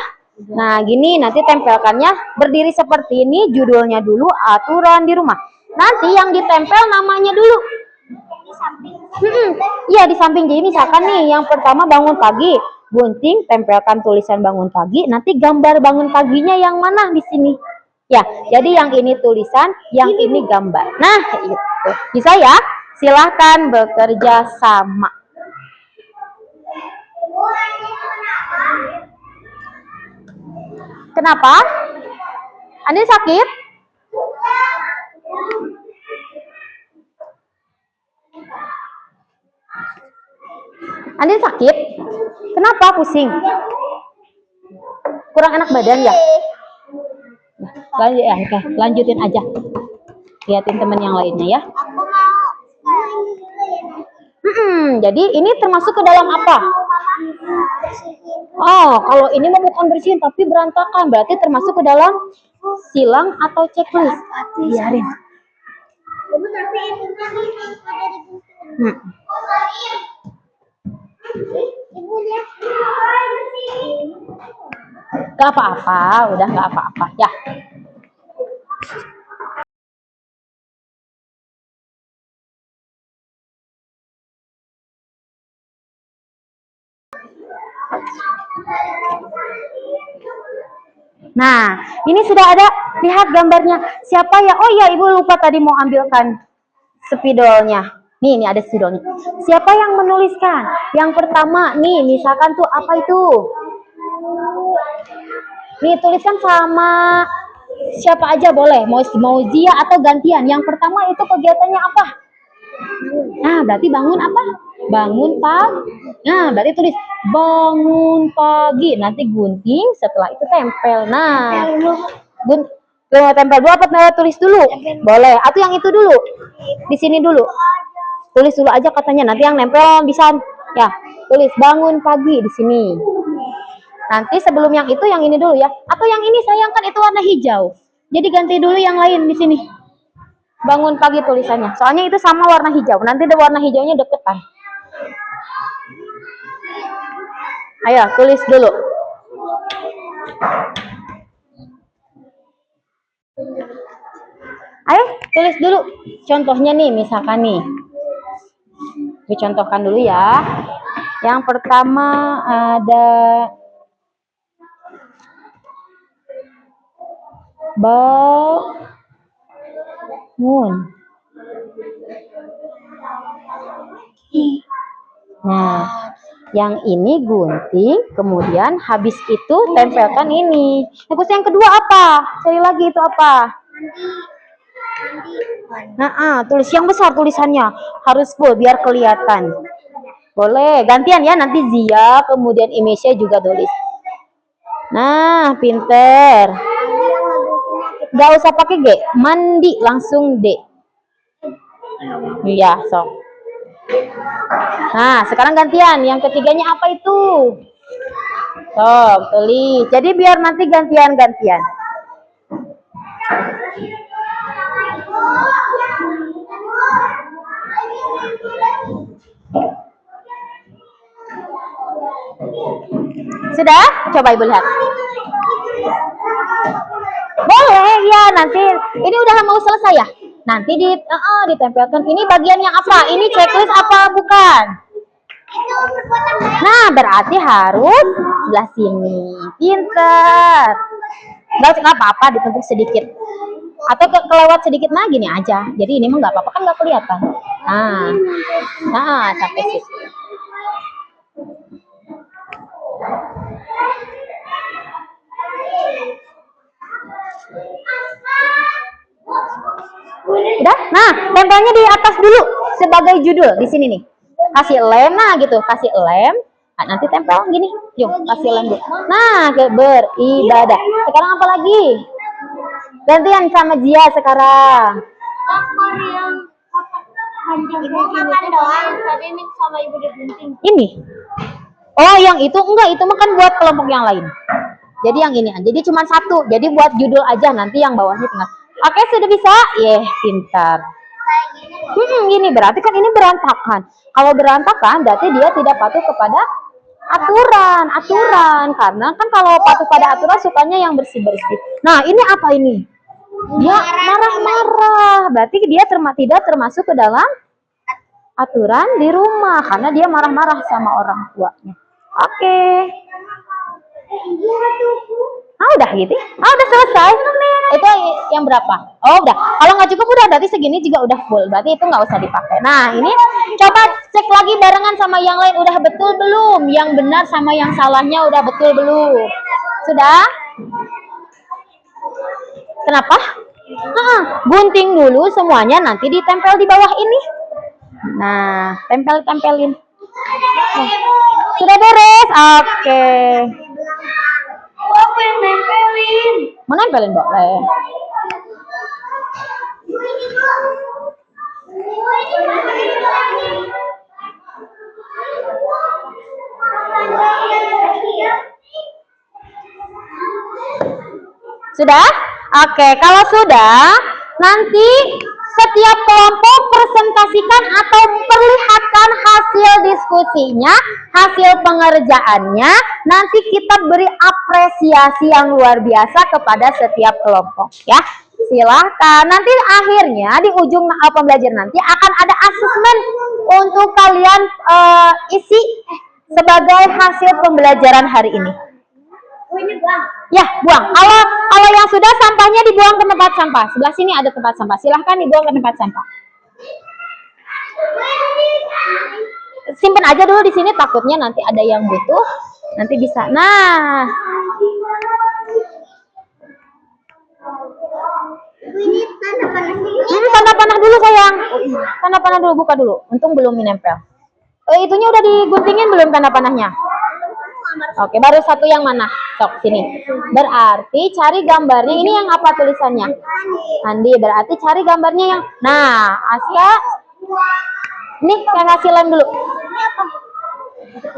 Nah, gini nanti tempelkannya berdiri seperti ini, judulnya dulu aturan di rumah. Nanti yang ditempel namanya dulu. Di samping. Iya, di samping. Jadi misalkan nih yang pertama bangun pagi, gunting, tempelkan tulisan bangun pagi, nanti gambar bangun paginya yang mana di sini. Ya, jadi yang ini tulisan, yang ini gambar. Nah, itu. Bisa ya? Silahkan bekerja sama. Kenapa? Anda sakit? Anda sakit? Kenapa pusing? Kurang enak badan ya? Lanjutin aja. Lihatin teman yang lainnya ya. Aku mau Jadi ini termasuk ke dalam apa? Oh, kalau ini mau bukan bersihin tapi berantakan, berarti termasuk ke dalam silang atau checklist. Biarin. tapi ibunya ada di gunting. Ibu lihat. Gak apa-apa, udah gak apa-apa ya. Nah, ini sudah ada. Lihat gambarnya. Siapa ya? Oh ya, Ibu lupa tadi mau ambilkan spidolnya. Nih, ini ada spidolnya. Siapa yang menuliskan? Yang pertama, nih, misalkan tuh apa itu? Nih tuliskan sama siapa aja boleh, mau Zia atau gantian. Yang pertama itu kegiatannya apa? Nah, berarti bangun apa? Bangun pagi. Nah, berarti tulis bangun pagi. Nanti gunting, setelah itu tempel. Nah, tempel dulu apa tulis dulu? Boleh. Atau yang itu dulu? Di sini dulu. Tulis dulu aja katanya. Nanti yang nempel bisa ya. Tulis bangun pagi di sini. Nanti sebelum yang itu, yang ini dulu ya. Atau yang ini sayang kan itu warna hijau. Jadi ganti dulu yang lain di sini. Bangun pagi tulisannya. Soalnya itu sama warna hijau. Nanti ada warna hijaunya deketan. Ayo, tulis dulu. Ayo, tulis dulu. Contohnya nih, misalkan nih. Dicontohkan dulu ya. Yang pertama ada bangun. Nah, yang ini gunting, kemudian habis itu tempelkan ini. Terus yang kedua apa? Cari lagi itu apa? Nah, tulis yang besar tulisannya. Harus full biar kelihatan. Boleh, gantian ya. Nanti Zia, kemudian Imesya juga tulis. Nah, pinter. Gak usah pakai G, mandi langsung D. Iya, sok. Nah, sekarang gantian. Yang ketiganya apa itu? Sok, tulis. Jadi biar nanti gantian-gantian. Sudah? Coba Ibu lihat. Boleh, ya nanti. Ini udah mau selesai ya? Nanti ditempelkan. Ini bagian yang apa? Ini checklist apa bukan? Nah, berarti harus sebelah sini. Pinter. Nggak apa-apa, ditumpuk sedikit. Atau kelewat sedikit nah gini aja. Jadi ini mah nggak apa-apa, kan nggak kelihatan. Nah, sampai situ. Udah? Nah, tempelnya di atas dulu sebagai judul di sini nih. Kasih lem, nah gitu, kasih lem. Nah, nanti tempel gini. Yuk, kasih lem dulu. Nah, beribadah. Sekarang apa lagi? Gantian sama Zia sekarang. Ini. Oh, yang itu enggak, itu mah kan buat kelompok yang lain. Jadi yang ini, jadi cuma satu. Jadi buat judul aja, nanti yang bawahnya tinggal. Oke, sudah bisa? Pintar. Gini berarti kan ini berantakan. Kalau berantakan berarti dia tidak patuh kepada aturan. Karena kan kalau patuh pada aturan sukanya yang bersih-bersih. Nah, ini apa ini? Dia marah-marah. Berarti dia tidak termasuk ke dalam aturan di rumah karena dia marah-marah sama orang tuanya. Oke. Udah gitu. Udah selesai. Itu yang berapa? Oh, udah. Kalau nggak cukup udah, berarti segini juga udah full. Berarti itu nggak usah dipakai. Nah, ini coba cek lagi barengan sama yang lain. Udah betul belum? Yang benar sama yang salahnya udah betul belum? Sudah? Kenapa? Gunting dulu semuanya, nanti ditempel di bawah ini. Nah, tempelin. Sudah beres? Oke. Mau nempelin boleh. Sudah? Oke, kalau sudah, nanti setiap kelompok presentasikan atau perlihatkan hasil diskusinya, hasil pengerjaannya. Nanti kita beri apresiasi yang luar biasa kepada setiap kelompok ya. Silahkan. Nanti akhirnya di ujung pembelajaran nanti akan ada asesmen untuk kalian isi sebagai hasil pembelajaran hari ini. Ya, buang. Kalau yang sudah sampahnya dibuang ke tempat sampah. Sebelah sini ada tempat sampah. Silahkan dibuang ke tempat sampah. Simpen aja dulu di sini, takutnya nanti ada yang butuh. Nanti bisa. Nah. ini tanda panah ini. Tanda panah dulu sayang. Tanda panah dulu, buka dulu. Untung belum menempel. Itunya udah diguntingin belum tanda panahnya? Oke, baru satu yang mana? Sok sini. Berarti cari gambarnya. Ini yang apa tulisannya? Andi. Berarti cari gambarnya yang. Nah, Aska. Nih, saya ngasih lem dulu.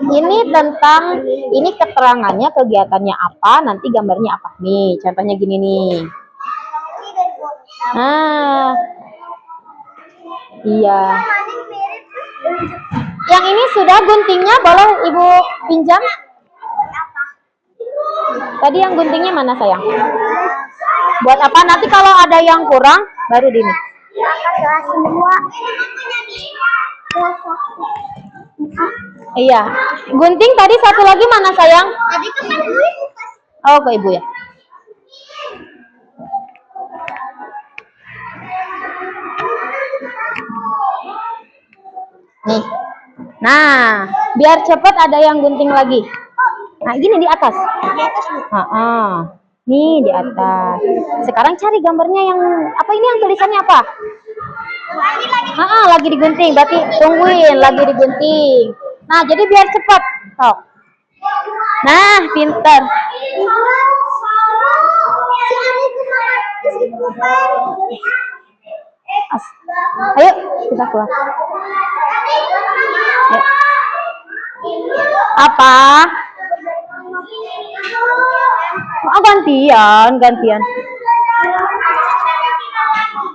Ini tentang, ini keterangannya, kegiatannya apa, nanti gambarnya apa. Nih, contohnya gini nih. Nah, iya. Yang ini sudah guntingnya, boleh Ibu pinjam? Tadi yang guntingnya mana sayang? Buat apa? Nanti kalau ada yang kurang, baru di ini. Iya. Gunting tadi satu lagi mana sayang? Tadi kan ibu. Oh, ke Ibu ya. Nih. Nah, biar cepat ada yang gunting lagi. Nah, gini di atas. Di atas Bu. Nih di atas. Sekarang cari gambarnya yang apa, ini yang tulisannya apa? Lagi digunting. Berarti tungguin, lagi digunting. Nah, jadi biar cepat. Tok. Nah, pinter. Ayo, kita keluar. Ayo. Apa? Oh, gantian.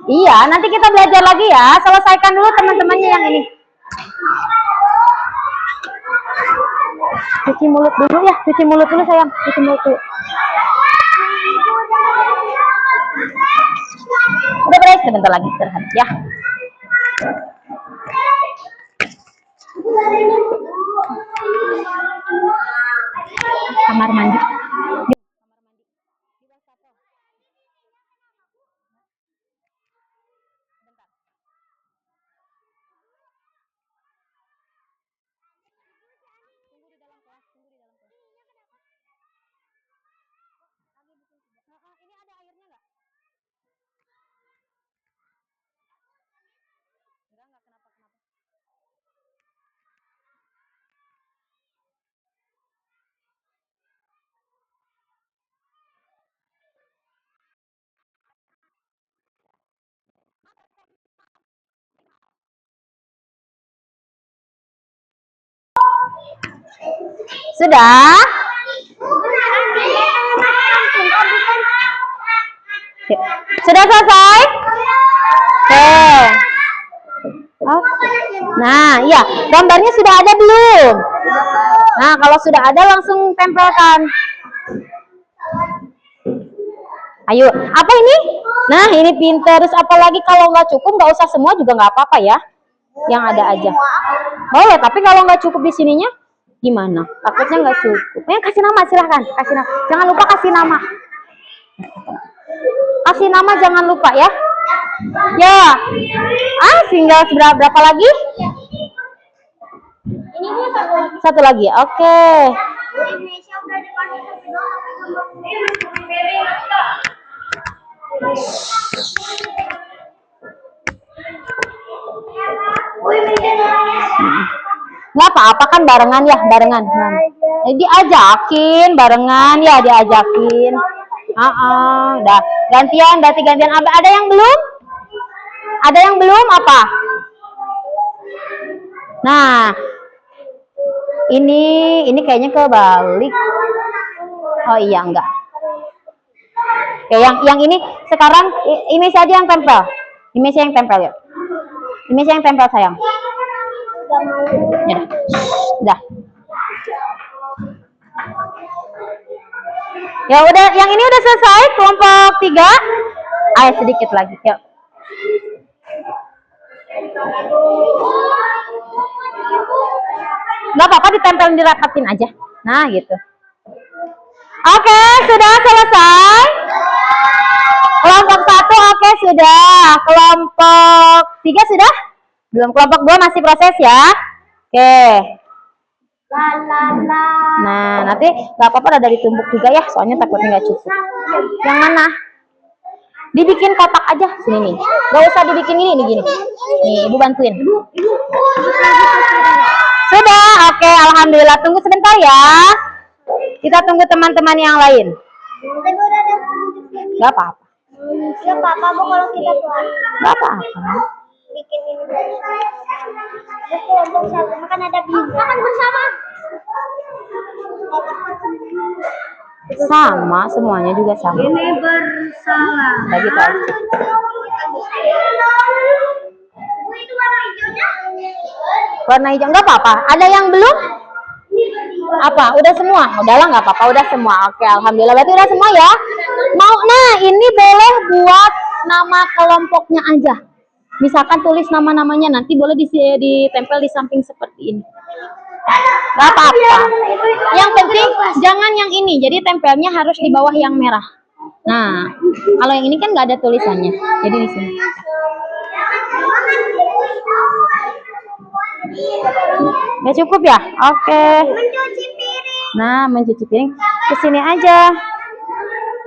Iya, nanti kita belajar lagi ya. Selesaikan dulu teman-temannya yang ini. Cuci mulut dulu ya, cuci mulut dulu sayang, cuci mulut dulu. Udah beres, sebentar lagi istirahat ya. Kamar mandi. Ini ada airnya nggak? Enggak kenapa-kenapa. Sudah? Yuk. Sudah selesai? Oke. Oh. Nah, iya, gambarnya sudah ada belum? Nah, kalau sudah ada langsung tempelkan. Ayo, apa ini? Nah, ini pinter. Terus apalagi kalau nggak cukup, nggak usah semua juga nggak apa-apa ya. Yang ada aja. Boleh, tapi kalau nggak cukup di sininya, gimana? Takutnya nggak cukup. Kasih nama, silahkan. Kasih nama. Jangan lupa kasih nama. Kasih nama jangan lupa ya. Ya. Tinggal berapa lagi? Ini Bu satu lagi. Satu lagi. Oke. Indonesia udah dikasih satu Nggak apa-apa kan barengan ya, barengan. Diajakin barengan ya, diajakin. Udah gantian, gantian. Ada yang belum? Ada yang belum apa? Nah, ini kayaknya kebalik. Oh iya enggak. Oke, yang ini sekarang ini saja yang tempel. Ini saja yang tempel ya. Ini saja yang tempel sayang. Ya, udah. Ya udah, yang ini udah selesai kelompok 3. Ayo sedikit lagi, yuk. Nggak apa-apa, ditempelin, dirapatin aja. Nah, gitu. Oke, sudah selesai. Kelompok 1 oke, sudah. Kelompok 3 sudah? Belum. Kelompok 2 masih proses ya. Oke. Nah, nanti nggak apa-apa, ada ditumbuk juga ya, soalnya takutnya nggak cukup. Yang mana? Dibikin kotak aja sini nih. Gak usah dibikin gini gini. Nih, Ibu bantuin. Sudah, oke, alhamdulillah. Tunggu sebentar ya. Kita tunggu teman-teman yang lain. Gak apa-apa. Ya apa-apa Bu kalau kita buat Gak apa-apa. bikin ini. Kelompok satu makan ada bintang. Makan bersama. Sama, semuanya juga sama. Ini bersalah. Udah gitu aja. Bu itu warna hijaunya. Warna hijau nggak apa-apa. Ada yang belum? Apa? Udah semua? Udahlah nggak apa-apa. Udah semua. Oke, alhamdulillah. Berarti udah semua ya. Mau? Nah, ini boleh buat nama kelompoknya aja. Misalkan tulis nama-namanya, nanti boleh ditempel di samping seperti ini. Gak apa-apa. Yang penting jangan yang ini. Jadi tempelnya harus di bawah yang merah. Nah, kalau yang ini kan nggak ada tulisannya. Jadi di sini. Ya cukup ya? Oke. Mencuci piring. Nah, mencuci piring ke sini aja.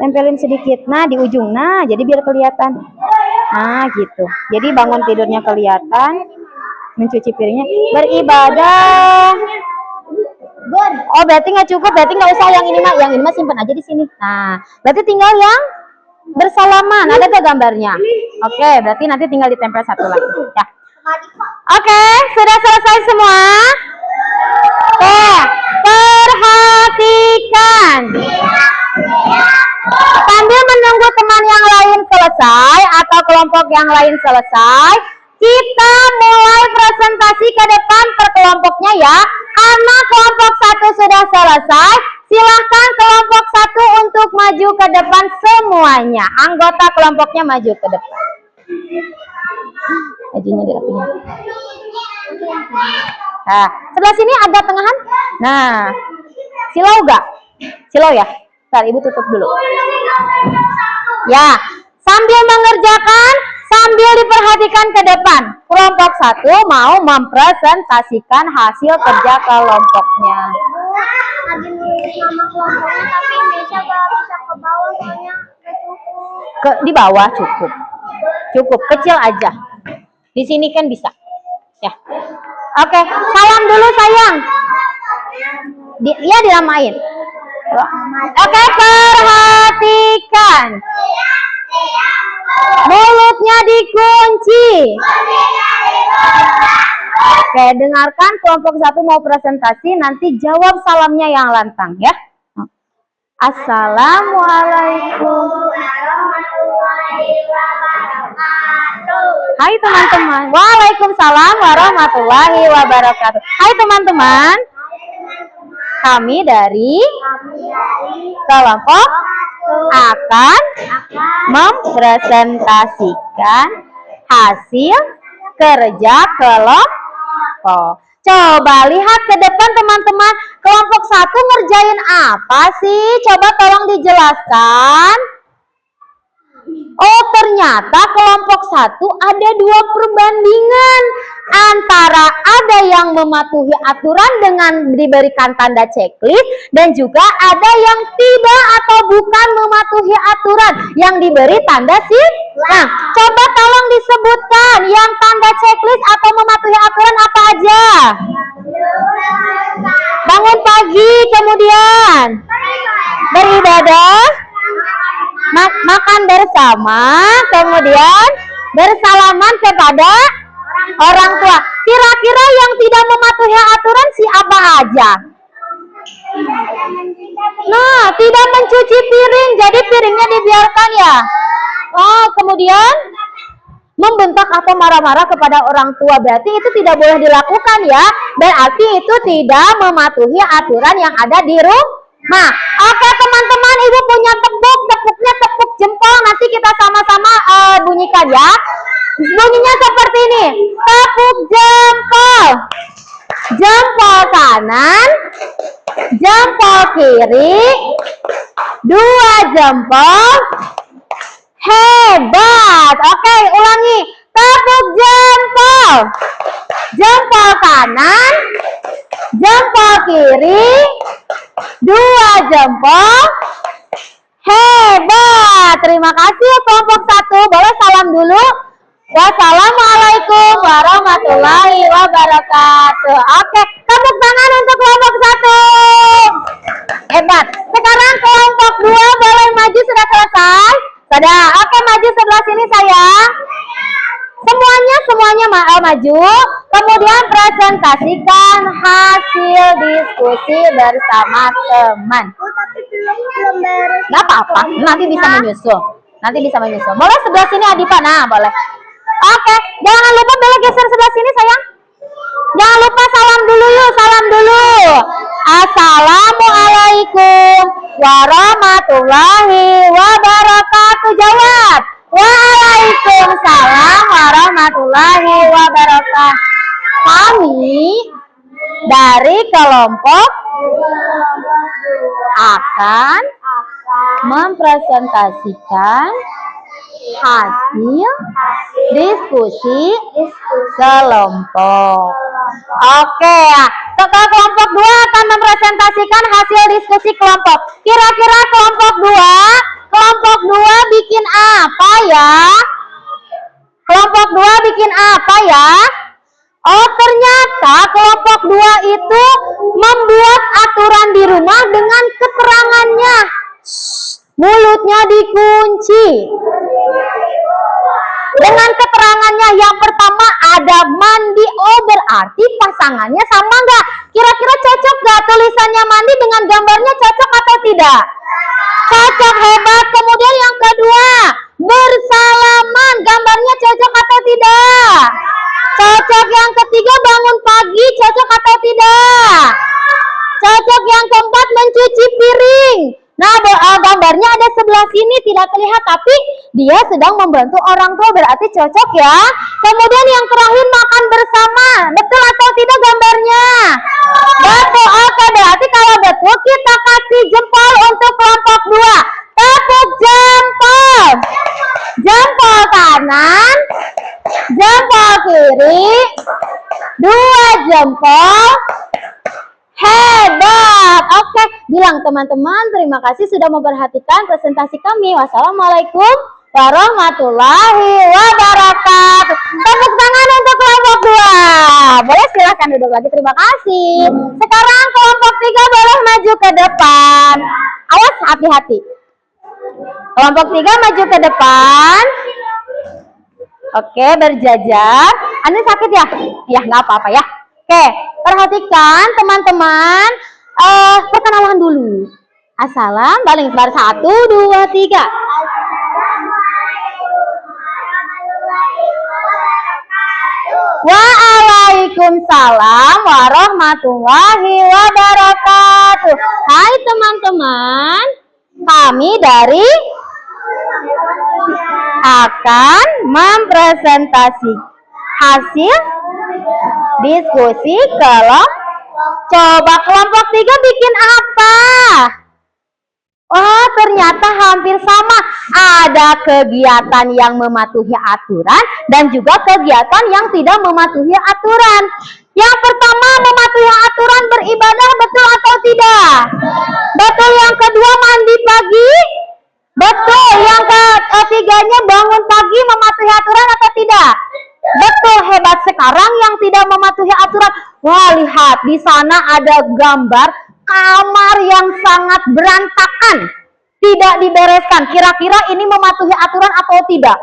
Tempelin sedikit. Nah, di ujung. Nah, jadi biar kelihatan. Nah, gitu. Jadi bangun tidurnya kelihatan. Mencuci piringnya. Beribadah. Oh, berarti nggak cukup. Berarti nggak usah yang ini mah. Yang ini mah simpan aja di sini. Nah, berarti tinggal yang bersalaman. Ada tuh gambarnya. Oke, berarti nanti tinggal ditempel satu lagi. Ya. Oke, sudah selesai semua. Oke, perhatikan. Sambil menunggu teman yang lain selesai atau kelompok yang lain selesai, kita mulai presentasi ke depan per kelompoknya ya. Karena kelompok satu sudah selesai, silahkan kelompok satu untuk maju ke depan semuanya. Anggota kelompoknya maju ke depan. Majunya dirapiin. Nah, sebelah sini ada tengahan. Nah, silau gak? Silau ya? Ntar Ibu tutup dulu. Ya, sambil mengerjakan, sambil diperhatikan ke depan. Kelompok satu mau mempresentasikan hasil kerja kelompoknya. Lagi nulis nama kelompoknya tapi Indonesia gak bisa ke bawah soalnya gak cukup. Di bawah cukup. Cukup, kecil aja. Di sini kan bisa. Ya. Oke, salam dulu sayang. Iya dilamain. Oke, perhatikan. Mulutnya dikunci. Oke, dengarkan kelompok satu mau presentasi, nanti jawab salamnya yang lantang ya. Assalamualaikum. Hai teman-teman. Waalaikumsalam warahmatullahi wabarakatuh. Hai teman-teman. Kami dari kelompok akan mempresentasikan hasil kerja kelompok. Coba lihat ke depan teman-teman. Kelompok satu ngerjain apa sih? Coba tolong dijelaskan. Oh, ternyata kelompok satu ada dua perbandingan. Antara ada yang mematuhi aturan dengan diberikan tanda checklist. Dan juga ada yang tidak atau bukan mematuhi aturan yang diberi tanda sip. Nah, coba tolong disebutkan yang tanda checklist atau mematuhi aturan apa aja. Bangun pagi, kemudian beribadah, makan bersama, kemudian bersalaman kepada orang tua. Kira-kira yang tidak mematuhi aturan siapa aja? Nah, tidak mencuci piring, jadi piringnya dibiarkan ya. Oh, kemudian membentak atau marah-marah kepada orang tua, berarti itu tidak boleh dilakukan ya. Berarti itu tidak mematuhi aturan yang ada di rumah. Oke teman-teman, Ibu punya tepuk, tepuknya tepuk jempol. Nanti kita sama-sama bunyikan ya. Bunyinya seperti ini. Tepuk jempol. Jempol kanan, jempol kiri, dua jempol. Hebat. Oke, ulangi. Tepuk jempol. Jempol kanan, jempol kiri, dua jempol. Hebat. terima kasih kelompok 1. Boleh salam dulu. Wassalamualaikum warahmatullahi wabarakatuh. Oke, tepuk tangan untuk kelompok 1. Hebat. Sekarang kelompok 2 boleh maju, sudah selesai? Sudah. Oke, maju sebelah sini sayang. Semuanya maju. Kemudian presentasikan hasil diskusi bersama teman. Tapi belum beres. Nggak apa-apa, nanti bisa menyusul. Boleh sebelah sini Adipa, nah boleh. Oke, jangan lupa boleh geser sebelah sini sayang. Jangan lupa salam dulu yuk, salam dulu. Assalamualaikum warahmatullahi wabarakatuh. Jawab. Waalaikumsalam warahmatullahi wabarakatuh. Kami dari kelompok akan mempresentasikan hasil diskusi kelompok. Oke ya, setelah kelompok 2 akan mempresentasikan hasil diskusi kelompok. Kira-kira kelompok 2 bikin apa ya? Kelompok 2 bikin apa ya? Oh, ternyata kelompok 2 itu membuat aturan di rumah dengan keterangannya. Mulutnya dikunci. Dengan keterangannya yang pertama ada mandi. Oh, berarti pasangannya sama nggak? Kira-kira cocok nggak tulisannya mandi dengan gambarnya, cocok atau tidak? Cocok, hebat. Kemudian yang kedua, bersalaman. Gambarnya cocok atau tidak? Cocok. Yang ketiga, bangun pagi. Cocok atau tidak? Cocok. Yang keempat, mencuci piring. Nah, gambarnya ada sebelah sini, tidak terlihat, tapi dia sedang membantu orang tua, berarti cocok ya. Kemudian yang terakhir, makan bersama. Betul atau tidak gambarnya? Betul. Oke, berarti kalau betul kita kasih jempol untuk kelompok 2. Tepuk jempol. Jempol kanan, jempol kiri, 2 jempol. Hebat. Oke, bilang teman-teman terima kasih sudah memperhatikan presentasi kami. Wassalamualaikum warahmatullahi wabarakatuh. Tepuk tangan untuk kelompok 2. Boleh silahkan duduk lagi, terima kasih. Sekarang kelompok 3 boleh maju ke depan. Awas, hati-hati. Kelompok 3 maju ke depan. Oke, berjajar. Anda sakit ya? Ya, nggak apa-apa ya. Oke, perhatikan teman-teman, perkenalan dulu. Assalam, baling sebar 1, 2, 3. Waalaikumsalam warahmatullahi wabarakatuh. Hai teman-teman, kami dari akan mempresentasi hasil diskusi coba kelompok 3 bikin apa? Oh, ternyata hampir sama. Ada kegiatan yang mematuhi aturan dan juga kegiatan yang tidak mematuhi aturan. Yang pertama, mematuhi aturan beribadah, betul atau tidak? Betul. Yang kedua, mandi pagi. Betul. Yang ketiganya, bangun pagi, mematuhi aturan atau tidak? Betul, hebat. Sekarang yang tidak mematuhi aturan. Wah, lihat di sana ada gambar kamar yang sangat berantakan, tidak dibereskan. Kira-kira ini mematuhi aturan atau tidak?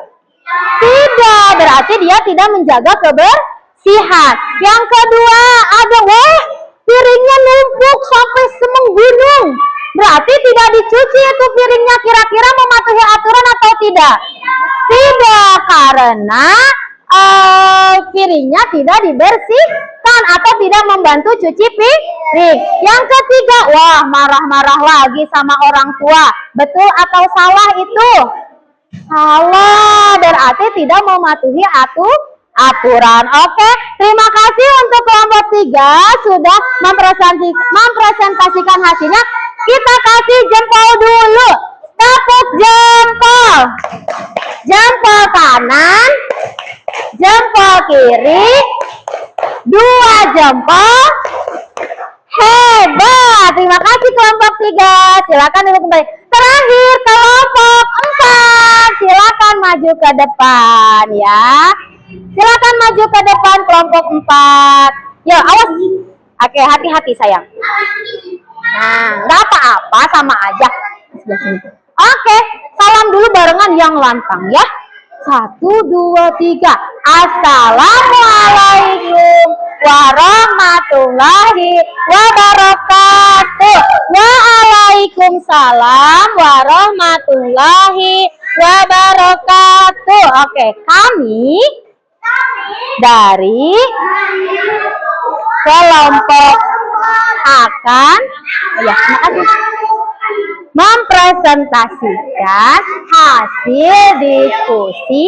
Tidak, berarti dia tidak menjaga kebersihan. Yang kedua, ada piringnya numpuk sampai semenggunung. Berarti tidak dicuci itu piringnya. Kira-kira mematuhi aturan atau tidak? Tidak, karena piringnya tidak dibersihkan atau tidak membantu cuci piring. Yang ketiga, wah, marah-marah lagi sama orang tua. Betul atau salah itu? Salah, berarti tidak mematuhi aturan. Oke, terima kasih untuk kelompok 3 sudah mempresentasikan hasilnya. Kita kasih jempol dulu. Tepuk jempol. Jempol kanan, jempol kiri, 2 jempol. Hebat. Terima kasih kelompok 3. Silakan duduk kembali. Terakhir kelompok 4. silakan maju ke depan ya. Silakan maju ke depan kelompok 4. Ya, awas. Oke, hati-hati sayang. Nah, nggak apa-apa, sama aja. Oke, salam dulu barengan yang lantang ya. 1, 2, 3. Assalamualaikum warahmatullahi wabarakatuh. Waalaikumsalam warahmatullahi wabarakatuh. Oke, kami dari kelompok akan mempresentasikan hasil diskusi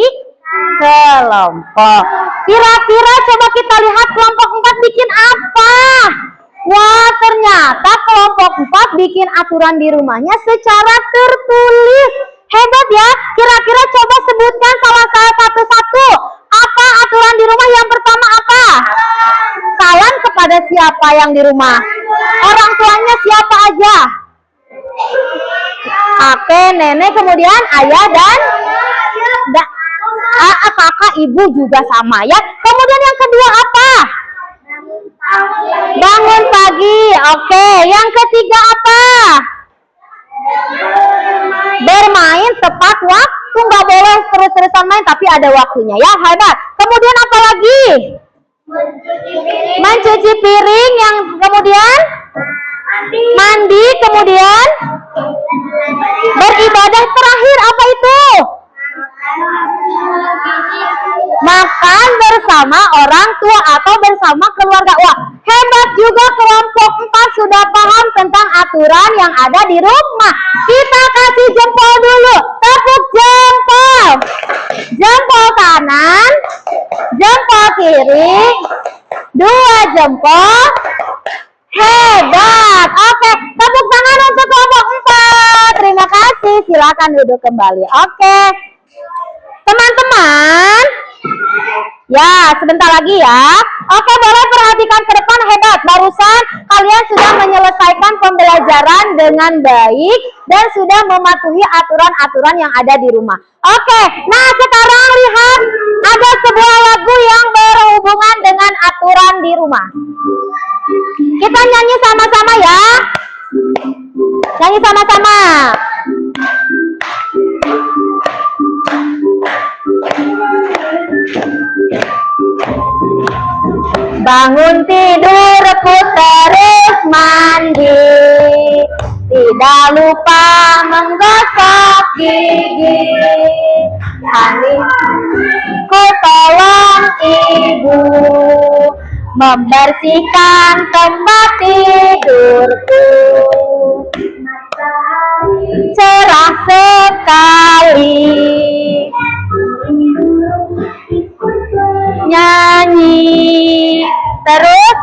kelompok. Kira-kira coba kita lihat kelompok 4 bikin apa? Wah, ternyata kelompok 4 bikin aturan di rumahnya secara tertulis. Hebat ya. Kira-kira coba sebutkan salah satu-satu. Apa aturan di rumah? Yang pertama apa? Salam kepada siapa yang di rumah? Orang tuanya siapa aja? Kakek, nenek, kemudian ayah dan kakak, ibu juga sama ya. Kemudian yang kedua apa? Bangun pagi. Oke, yang ketiga apa? Bermain tepat waktu. Nggak boleh terus-terusan main, tapi ada waktunya ya. Hebat. Kemudian apa lagi? Mencuci piring. Yang kemudian mandi. Kemudian beribadah. Terakhir apa itu? Makan bersama orang tua atau bersama keluarga. Wah, hebat juga kelompok 4 sudah paham tentang aturan yang ada di rumah. Kita kasih jempol dulu. Tepuk jempol. Jempol kanan, jempol kiri, 2 jempol. Hebat. Oke, tepuk tangan untuk kelompok 4. Terima kasih. Silakan duduk kembali. Oke. Teman-teman, ya sebentar lagi ya. Oke, boleh perhatikan ke depan. Hebat, barusan kalian sudah menyelesaikan pembelajaran dengan baik dan sudah mematuhi aturan-aturan yang ada di rumah. Oke, nah sekarang lihat ada sebuah lagu yang berhubungan dengan aturan di rumah. Kita nyanyi sama-sama ya. Nyanyi sama-sama. Bangun tidurku terus mandi, tidak lupa menggosok gigi. Ku tolong ibu membersihkan tempat tidurku. Cerah sekali nyanyi terus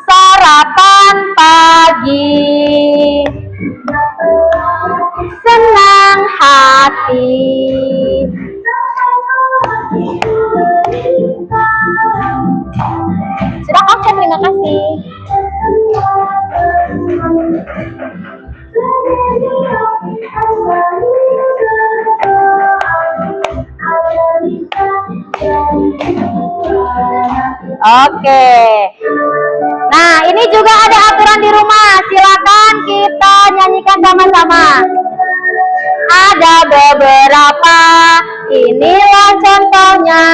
sarapan pagi, senang hati. Sudah oke, terima kasih. Oke. Nah, ini juga ada aturan di rumah. Silakan kita nyanyikan sama-sama. Ada beberapa, inilah contohnya.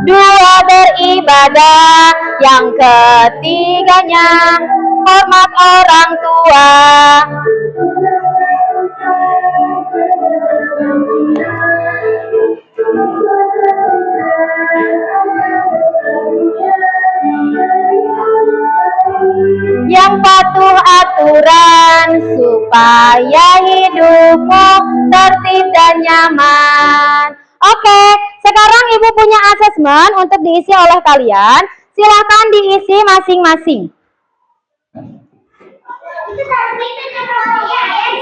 Dua, beribadah. Yang ketiganya, hormat orang tua. Yang patuh aturan supaya hidupmu tertib dan nyaman. Oke, sekarang Ibu punya asesmen untuk diisi oleh kalian. Silakan diisi masing-masing.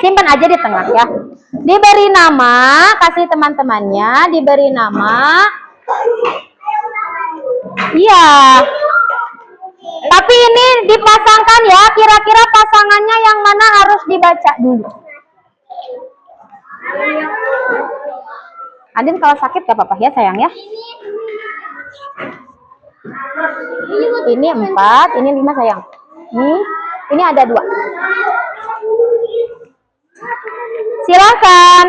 Simpan aja di tengah ya. Diberi nama, kasih teman-temannya, diberi nama. Iya. Tapi ini dipasangkan ya. Kira-kira pasangannya yang mana harus dibaca dulu? Adin kalau sakit gak apa-apa ya sayang ya. Ini 4, ini 5 sayang. Ini ada 2. Silakan.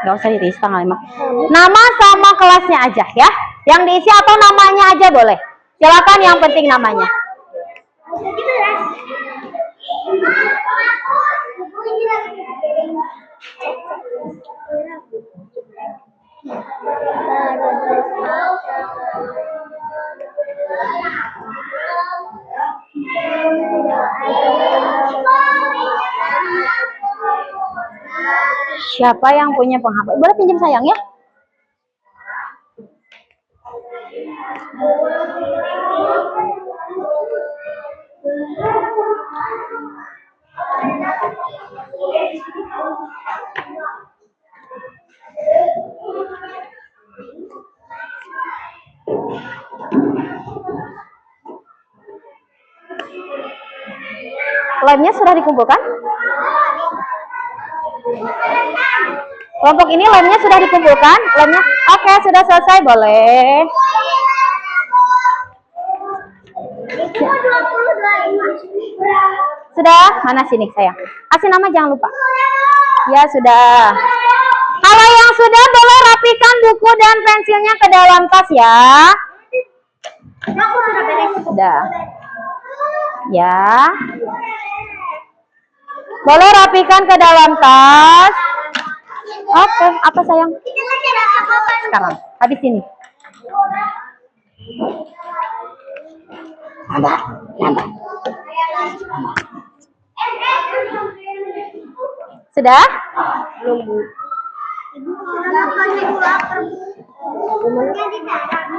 Gak usah diisi tanggal 5. Nama sama kelasnya aja ya. Yang diisi atau namanya aja boleh. Silakan, yang penting namanya. Siapa yang punya penghapus? Boleh pinjam sayang ya? Lemnya sudah dikumpulkan? Kelompok ini lemnya sudah dikumpulkan? Lemnya? Oke, sudah selesai, boleh. Sudah? Mana sini sayang? Kasih nama jangan lupa. Ya, sudah. Kalau yang sudah, boleh rapikan buku dan pensilnya ke dalam tas ya. Sudah. Ya. Boleh rapikan ke dalam tas. Oke, apa sayang? Sekarang, habis ini. Nambah. Sudah?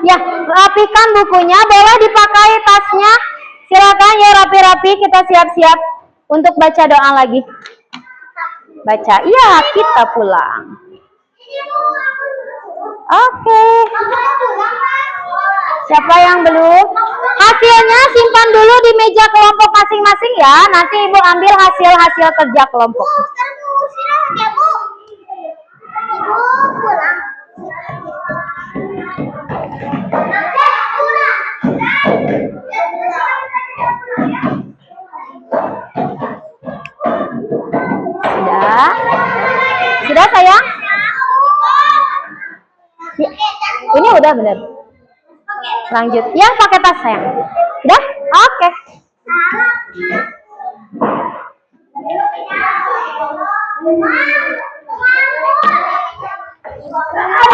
Ya, rapikan bukunya, boleh dipakai tasnya. Silakan ya, rapi-rapi, kita siap-siap untuk baca doa lagi. Baca, iya, kita pulang. Oke. Siapa yang belum? Hasilnya simpan dulu di meja kelompok masing-masing ya. Nanti Ibu ambil hasil kerja kelompok. Sudah sayang? Ya, ini udah bener. Lanjut. Yang pakai tas sayang. Udah? Oke.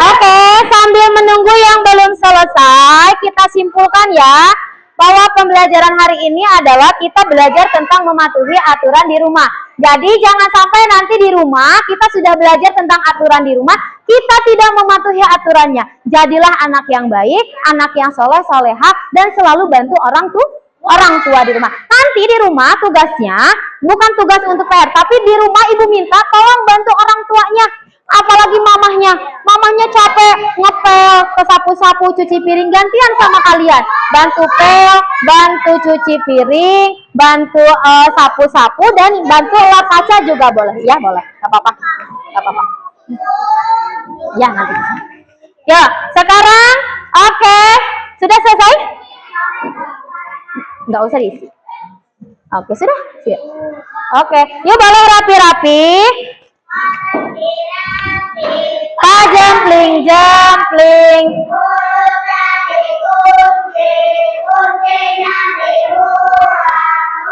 Oke, sambil menunggu yang belum selesai, kita simpulkan ya bahwa pembelajaran hari ini adalah kita belajar tentang mematuhi aturan di rumah. Jadi jangan sampai nanti di rumah kita sudah belajar tentang aturan di rumah, kita tidak mematuhi aturannya. Jadilah anak yang baik, anak yang soleh, solehah, dan selalu bantu orang tua di rumah. Nanti di rumah tugasnya bukan tugas untuk PR, tapi di rumah ibu minta tolong bantu orang tuanya. Apalagi mamahnya capek ngepel, kesapu-sapu, cuci piring, gantian sama kalian. Bantu pel, bantu cuci piring, bantu sapu-sapu, dan bantu lap kaca juga boleh. Ya boleh, gak apa-apa. Ya nanti. Ya, sekarang oke. Sudah selesai? Nggak usah diisi. Oke, sudah? Siap. Oke, yuk boleh rapi-rapi. Jempling.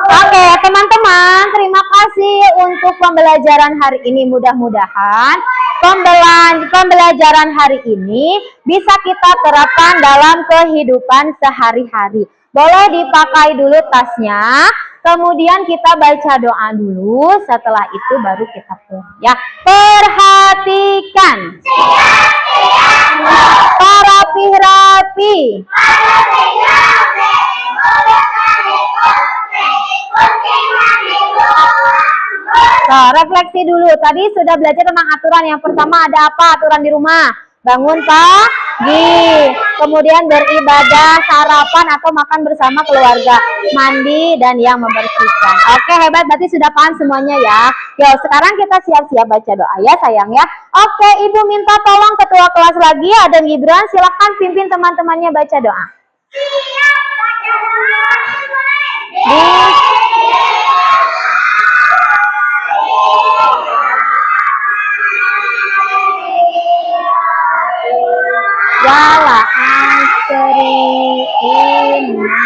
Oke, teman-teman, terima kasih untuk pembelajaran hari ini. Mudah-mudahan pembelajaran hari ini bisa kita terapkan dalam kehidupan sehari-hari. Boleh dipakai dulu tasnya. Kemudian kita baca doa dulu. Setelah itu baru kita pulang ya. Perhatikan. Rapi-rapi. So, refleksi dulu. Tadi sudah belajar tentang aturan. Yang pertama ada apa aturan di rumah? Bangun pagi, kemudian beribadah, sarapan atau makan bersama keluarga, mandi dan yang membersihkan. Oke, hebat, berarti sudah paham semuanya ya. Yo, sekarang kita siap-siap baca doa ya sayang ya. Oke, Ibu minta tolong ketua kelas lagi Adam Gibran, silahkan pimpin teman-temannya baca doa. Wala asri innal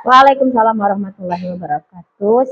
Waalaikumsalam warahmatullahi wabarakatuh.